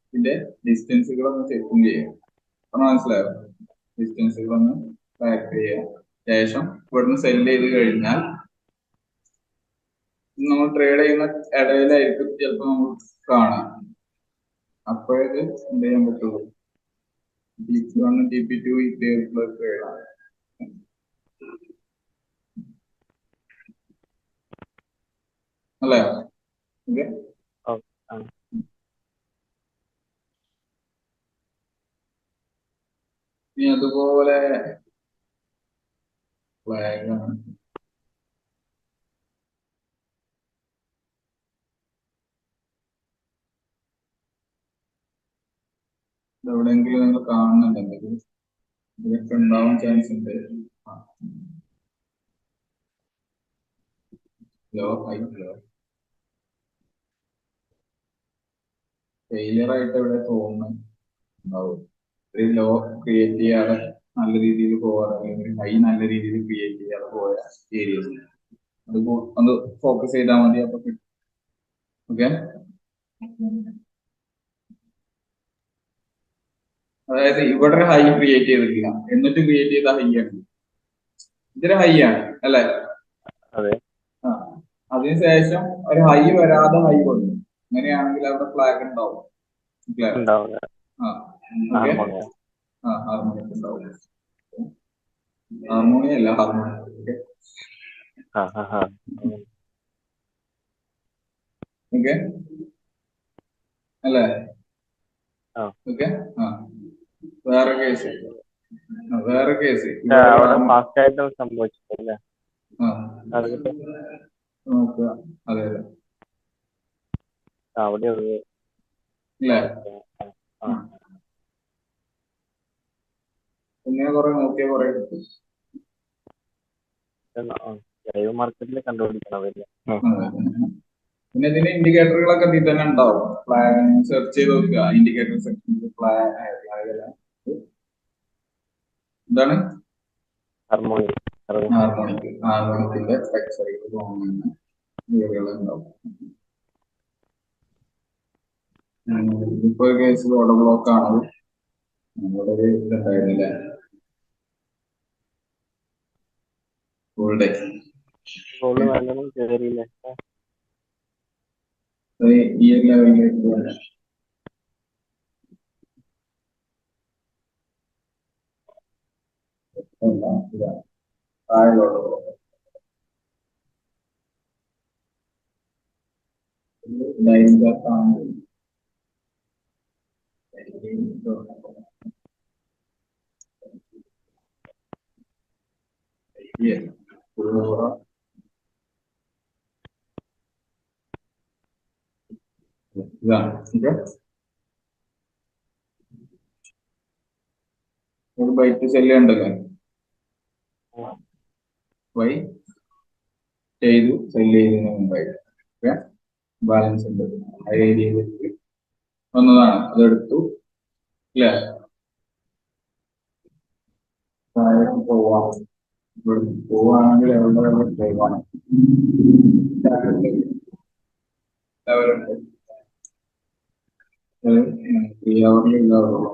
ഇതിന്റെ ഡിസ്റ്റൻസുകളൊന്ന് ചെക്കും ചെയ്യുക. അപ്പൊ മനസ്സിലായോ? ഡിസ്റ്റൻസുകളൊന്ന് ഫാക്ടർ ചെയ്യുക. ശേഷം ഇവിടുന്ന് സെല്ല് ചെയ്ത് കഴിഞ്ഞാൽ നമ്മൾ ട്രേഡ് ചെയ്യുന്ന ഇടയിലായിരിക്കും ചിലപ്പോൾ നമ്മൾ കാണാം. അപ്പോഴത് എന്ത് ചെയ്യാൻ പറ്റുള്ളൂ? TP1 TP2 പ്ലസ് ട്രേഡ് ആണ് അല്ലേ? ഓക്കെ, ഇനി അതുപോലെ ഫ്ലാഗ് ആണ്. എവിടെയെങ്കിലും നിങ്ങൾ കാണുന്നുണ്ടെങ്കിൽ ഇതൊക്കെ ഉണ്ടാവാൻ ചാൻസ് ഉണ്ട്. ഫെയിലിയർ ആയിട്ട് എവിടെ തോന്നുന്നുണ്ടാവും. ഒരു ലോ ക്രിയേറ്റ് ചെയ്യാതെ നല്ല രീതിയിൽ പോകാതെ, അല്ലെങ്കിൽ ഹൈ നല്ല രീതിയിൽ ക്രിയേറ്റ് ചെയ്യാതെ പോയ ഏരിയസ് അത് ഒന്ന് ഫോക്കസ് ചെയ്താൽ മതി. അപ്പൊ ഓക്കെ, അതായത് ഇവിടെ ഒരു ഹൈ ക്രിയേറ്റ് ചെയ്തിട്ടില്ല, എന്നിട്ട് ക്രിയേറ്റ് ചെയ്ത ഹൈ ആണ്. ഇതൊരു ഹൈ ആണ് അല്ലെ? അതിനുശേഷം ഒരു ഹൈ വരാതെ ഹൈ വന്നു. അങ്ങനെയാണെങ്കിൽ അവിടെ ഫ്ലാഗ് ഉണ്ടാവും. ഹാർമോണിക് ഉണ്ടാവും. ഹാർമോണി അല്ല, ഹാർമോണിക്. ഓക്കെ അല്ലേ? ഓക്കെ. വേറെ കേസ് സംഭവിച്ചിട്ടില്ല. നോക്കുക. അതെ അതെ, അവിടെ ഇങ്ങനെ കുറെ നോക്കിയ കുറെ കിട്ടും. ലൈവ് മാർക്കറ്റിൽ കണ്ടുപിടിക്കണം. പിന്നെ ഇതിന് ഇൻഡിക്കേറ്ററുകളൊക്കെ ഇതിൽ തന്നെ ഉണ്ടാവും. സെർച്ച് ചെയ്ത് നോക്കുക. ഇൻഡിക്കേറ്റർ സെക്ഷനിൽ എന്താണ്? ഹാർമോണിക്കിന്റെ സ്ട്രക്ചറുകൾ ഉണ്ടാവും. ഇപ്പൊ ഒരു കേസ് ഓർഡർ ബ്ലോക്ക് ആണ്. നമ്മുടെ ഒരു ഇതുണ്ടായിരുന്നില്ല, ഈ ഒരു ലെവലിലേക്ക് താഴെ ഓർഡർ ബ്ലോക്ക് ഇതാണ്. ഓക്കെ, ഒരു ബൈറ്റ് സെല്ല് ഉണ്ടല്ലോ, ബൈ ചെയ്തു സെല്ല് ചെയ്തതിന് മുമ്പായിട്ട്. ഓക്കെ, ബാലൻസ് ഉണ്ട് ആ ഏരിയയിലേക്ക് വന്നതാണ്, അതെടുത്തു അല്ലേ. താഴേക്ക് പോവാം, ഇവിടെ പോവാണെങ്കിൽ എവിടെ പോവാണ് ലെവലുണ്ട്, 3 ഹവറിൽ ഇല്ലാതുള്ളൂ.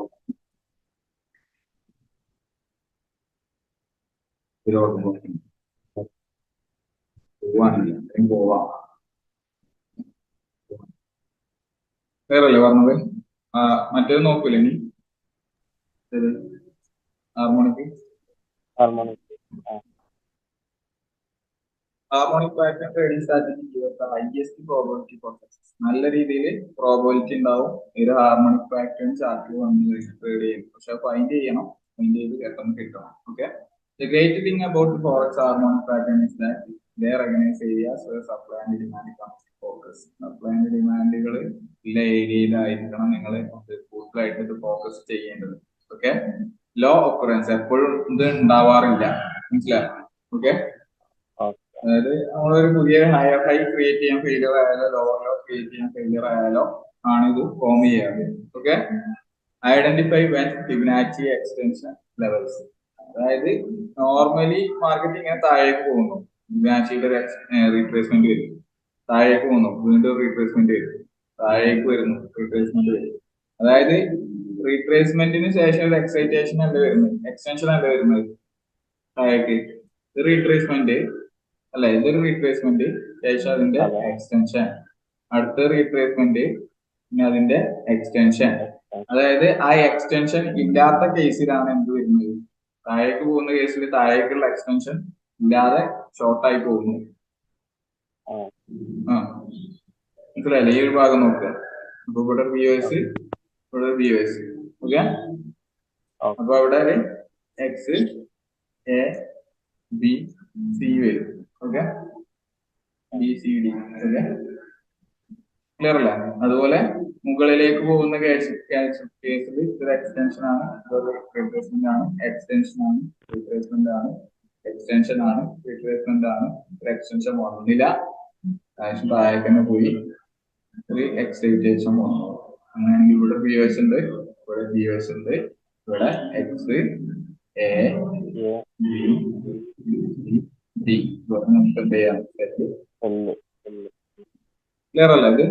പോവാണെങ്കിൽ പോവാം. വേറല്ലേ പറഞ്ഞത്? മറ്റേത് നോക്കൂല ഇനി harmonic harmonic pattern trading strategy highest probability for success. നല്ല രീതിയിൽ പ്രോബിലിറ്റി ഉണ്ടാവും ഒരു ഹാർമോണിക് പാറ്റേൺ ചാർട്ടിൽ വന്ന് ട്രേഡ് ചെയ്യും. പക്ഷെ ഫൈൻഡ് ചെയ്യണം, ഫൈൻഡ് ചെയ്ത് പെട്ടെന്ന് കിട്ടണം. Okay, the great thing about the forex harmonic pattern is that they recognize areas where supply and demand comes to focus. Supply and ഡിമാൻഡുകൾ ഉള്ള ഏരിയയിലായിരിക്കണം നിങ്ങൾ കൂടുതലായിട്ട് ഇത് ഫോക്കസ് ചെയ്യേണ്ടത്. ഓക്കെ, ലോ ഒക്കറൻസ് എപ്പോഴും ഇത് ഉണ്ടാവാറില്ല, മനസ്സിലായോ? ഓക്കെ, അതായത് നമ്മളൊരു പുതിയ ഹയർ ഹൈ ക്രിയേറ്റ് ചെയ്യാൻ ഫെയിലിയർ ആയാലോ ലോവർ ലോ ക്രിയേറ്റ് ചെയ്യാൻ ഫെയിലിയർ ആയാലോ ആണ് ഇത് ഫോം ചെയ്യാറ്. Okay, identify when Fibonacci extension levels. അതായത് നോർമലി മാർക്കറ്റ് ഇങ്ങനെ താഴേക്ക് പോകുന്നു, ഫിബൊനാച്ചിയുടെ റീട്രേസ്മെന്റ് വരും, താഴേക്ക് പോകുന്നു, വീണ്ടും റീട്രേസ്മെന്റ് വരും, താഴേക്ക് വരുന്നു, റീട്രേസ്മെന്റ് വരും. അതായത് റീട്രേസ്മെന്റിന് ശേഷം ഒരു എക്സൈറ്റേഷൻ അല്ല വരുന്നത്, എക്സ്റ്റൻഷൻ അല്ല വരുന്നത് താഴേക്ക്. റീട്രേസ്മെന്റ് അല്ലെ, ഇതൊരു റീട്രേസ്മെന്റ് ശേഷം അതിന്റെ എക്സ്റ്റൻഷൻ, അടുത്ത റീട്രേസ്മെന്റ്, പിന്നെ അതിന്റെ എക്സ്റ്റൻഷൻ. അതായത് ആ എക്സ്റ്റൻഷൻ ഇല്ലാത്ത കേസിലാണ് എന്ത് വരുന്നത്, താഴേക്ക് പോകുന്ന കേസിൽ താഴേക്കുള്ള എക്സ്റ്റൻഷൻ ഇല്ലാതെ ഷോർട്ടായി പോകുന്നു. മനസ്സിലായില്ലേ? ഈ ഒരു ഭാഗം നോക്കുക. അപ്പൊ ഇവിടെ BOS, ഇവിടെ BOS. ഓക്കെ, അപ്പൊ അവിടെ എക്സ് എ ബി സി വരും. Okay, BCD. ഓക്കെ, ക്ലിയർ അല്ല? അതുപോലെ മുകളിലേക്ക് പോകുന്ന കേസിൽ ഇതൊരു എക്സ്റ്റൻഷൻ ആണ്, ഇതൊരു റീട്രേസ്മെന്റ് ആണ്, എക്സ്റ്റൻഷൻ ആണ്, റീട്രേസ്മെന്റ് ആണ്, എക്സ്റ്റൻഷൻ ആണ്, റീട്രേസ്മെന്റ് ആണ്. ഒരു എക്സ്റ്റൻഷൻ വന്നില്ല, താഴേക്ക് തന്നെ പോയി, ഒരു എക്സൈറ്റേഷൻ വന്നു. അങ്ങനെയാണെങ്കിൽ ഇവിടെ BOS ഉണ്ട്, ഇവിടെ BOS ഉണ്ട്, ഇവിടെ എക്സ് എ ബി ഡി നമുക്ക് എന്ത് ചെയ്യാം, ക്ലിയർ അല്ല ഇത്?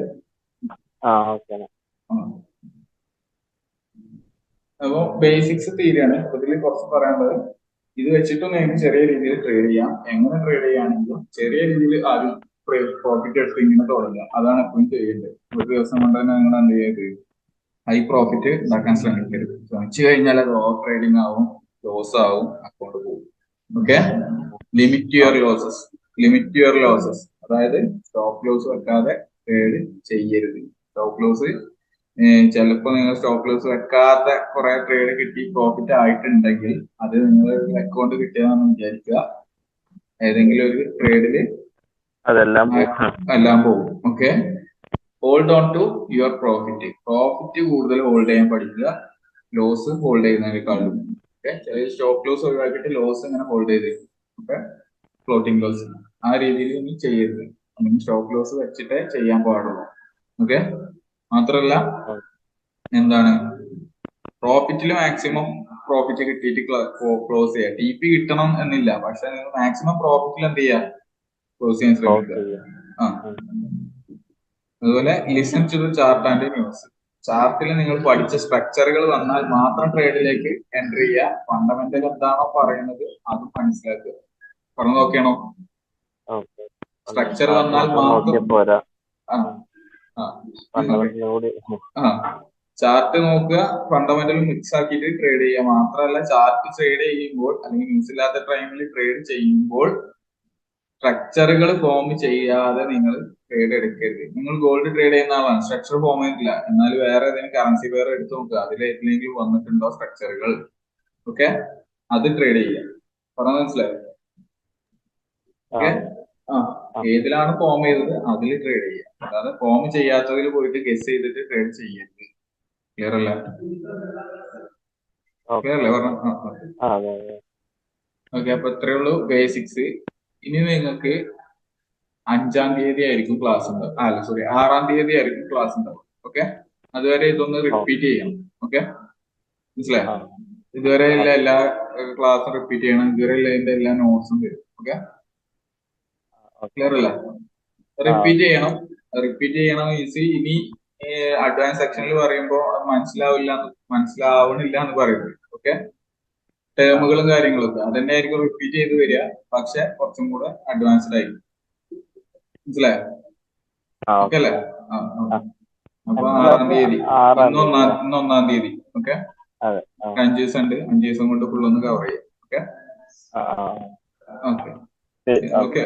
അപ്പൊ ബേസിക്സ് തീരെയാണ് ഇതിൽ കുറച്ച് പറയാനുള്ളത്. ഇത് വെച്ചിട്ടും നിങ്ങൾക്ക് ചെറിയ രീതിയിൽ ട്രേഡ് ചെയ്യാം. എങ്ങനെ ട്രേഡ് ചെയ്യുകയാണെങ്കിലും ചെറിയ രീതിയിൽ ആദ്യം പ്രോഫിറ്റ് എടുത്ത് ഇങ്ങനെ തുടങ്ങുക, അതാണ് എപ്പോഴും ചെയ്യേണ്ടത്. ഒരു ദിവസം കൊണ്ട് തന്നെ നിങ്ങൾ എന്ത് ചെയ്യരുത്, ഹൈ പ്രോഫിറ്റ് ഉണ്ടാക്കാൻ ശ്രമിക്കരുത്. ശ്രമിച്ചു കഴിഞ്ഞാൽ അത് ഓവർ ട്രേഡിംഗ് ആവും, ലോസ് ആവും, അക്കൗണ്ട് പോകും. Okay, limit your losses, limit your losses. അതായത് സ്റ്റോപ്പ് ലോസ് വെക്കാതെ ട്രേഡ് ചെയ്യരുത്. സ്റ്റോപ്പ് ലോസ് ചിലപ്പോ നിങ്ങൾ സ്റ്റോപ്പ് ലോസ് വെക്കാത്ത കുറെ ട്രേഡ് കിട്ടി പ്രോഫിറ്റ് ആയിട്ടുണ്ടെങ്കിൽ അത് നിങ്ങൾ അക്കൗണ്ട് കിട്ടിയതാണെന്ന് വിചാരിക്കുക, ഏതെങ്കിലും ഒരു ട്രേഡില് എല്ലാം പോകും. Okay, hold on to your profit. Profit കൂടുതൽ ഹോൾഡ് ചെയ്യാൻ പഠിക്കുക, ലോസ് ഹോൾഡ് ചെയ്യുന്നതിനേക്കാളും. ഓക്കെ, ചില സ്റ്റോപ്പ് ലോസ് ഒഴിവാക്കിയിട്ട് ലോസ് ഇങ്ങനെ ഹോൾഡ് ചെയ്ത്, ഓക്കെ, ഫ്ലോട്ടിംഗ് ലോസ് ആ രീതിയിൽ ഇനി ചെയ്യരുത്. അല്ലെങ്കിൽ സ്റ്റോപ്പ് ലോസ് വെച്ചിട്ടേ ചെയ്യാൻ പാടുള്ളൂ. ഓക്കെ, മാത്രല്ല എന്താണ്, പ്രോഫിറ്റിൽ മാക്സിമം പ്രോഫിറ്റ് കിട്ടിയിട്ട് ക്ലോസ് ചെയ്യുക. TP കിട്ടണം എന്നില്ല, പക്ഷെ നിങ്ങൾ മാക്സിമം പ്രോഫിറ്റിൽ എന്ത് ചെയ്യുക, ക്ലോസ് ചെയ്യാൻ ശ്രമിക്കുക. അതുപോലെ listen to the chart and news. ചാർട്ടിൽ നിങ്ങൾ പഠിച്ച സ്ട്രക്ചറുകൾ വന്നാൽ മാത്രം ട്രേഡിലേക്ക് എൻട്രി ചെയ്യുക. ഫണ്ടമെന്റൽ എന്താണോ പറയുന്നത് അത് മനസ്സിലാക്കുക. പറഞ്ഞു നോക്കിയാണോ? സ്ട്രക്ചർ വന്നാൽ മാത്രം ചാർട്ട് നോക്കുക, ഫണ്ടമെന്റൽ മിക്സ് ആക്കിയിട്ട് ട്രേഡ് ചെയ്യുക. മാത്രമല്ല ചാർട്ട് ട്രേഡ് ചെയ്യുമ്പോൾ അല്ലെങ്കിൽ ന്യൂസ് ഇല്ലാത്ത ടൈമിൽ ട്രേഡ് ചെയ്യുമ്പോൾ സ്ട്രക്ചറുകൾ ഫോം ചെയ്യാതെ നിങ്ങൾ ട്രേഡ് എടുക്കരുത്. നിങ്ങൾ ഗോൾഡ് ട്രേഡ് ചെയ്യുന്ന ആളാണ്, സ്ട്രക്ചർ ഫോം ചെയ്തിട്ടില്ല, എന്നാൽ വേറെ ഏതെങ്കിലും കറൻസി പേർ എടുത്ത് നോക്കുക, അതിൽ ഏതെങ്കിലും വന്നിട്ടുണ്ടോ സ്ട്രക്ചറുകൾ. ഓക്കെ, അത് ട്രേഡ് ചെയ്യുക. പറഞ്ഞ മനസ്സിലായോ? ഓക്കെ, ഏതിലാണ് ഫോം ചെയ്തത് അതിൽ ട്രേഡ് ചെയ്യുക. അതായത് ഫോം ചെയ്യാത്തതിൽ പോയിട്ട് ഗസ് ചെയ്തിട്ട് ട്രേഡ് ചെയ്യരുത്. ക്ലിയർ അല്ലേ? ക്ലിയർ അല്ലേ പറഞ്ഞു? ഓക്കെ, അപ്പൊ ഇത്രയേ ഉള്ളൂ ബേസിക്സ്. ഇനി നിങ്ങൾക്ക് 5-ാം തീയതി ആയിരിക്കും ക്ലാസ് ഉണ്ടാവും. അല്ല സോറി, 6-ാം തീയതി ആയിരിക്കും ക്ലാസ് ഉണ്ടാവും. ഓക്കെ, അതുവരെ ഇതൊന്ന് റിപ്പീറ്റ് ചെയ്യണം. ഓക്കെ, മനസ്സിലായോ? ഇതുവരെ എല്ലാ ക്ലാസ്സും റിപ്പീറ്റ് ചെയ്യണം. ഇതുവരെ ഇതിന്റെ എല്ലാ നോട്ട്സും തരും. ഓക്കെ, ക്ലിയർ അല്ലേ? റിപ്പീറ്റ് ചെയ്യണം. റിപ്പീറ്റ് ചെയ്യണം മീൻസ് ഇനി അഡ്വാൻസ് സെക്ഷനിൽ പറയുമ്പോൾ അത് മനസ്സിലാവണില്ല എന്ന് പറയുന്നത്. ഓക്കെ, ടേമുകളും കാര്യങ്ങളൊക്കെ അതന്നെ ആയിരിക്കും റിപ്പീറ്റ് ചെയ്ത് വരിക, പക്ഷെ കുറച്ചും കൂടെ അഡ്വാൻസ്ഡ് ആയിരിക്കും. മനസ്സിലായോ? ഓക്കെ അല്ലേ? അപ്പൊ 6-ാം തീയതി, ഇന്ന് 1-ാം തീയതി. ഓക്കെ, 5 ദിവസം ഉണ്ട്. 5 ദിവസം കൊണ്ട് ഫുൾ ഒന്ന് കവർ ചെയ്യാം. Okay okay okay.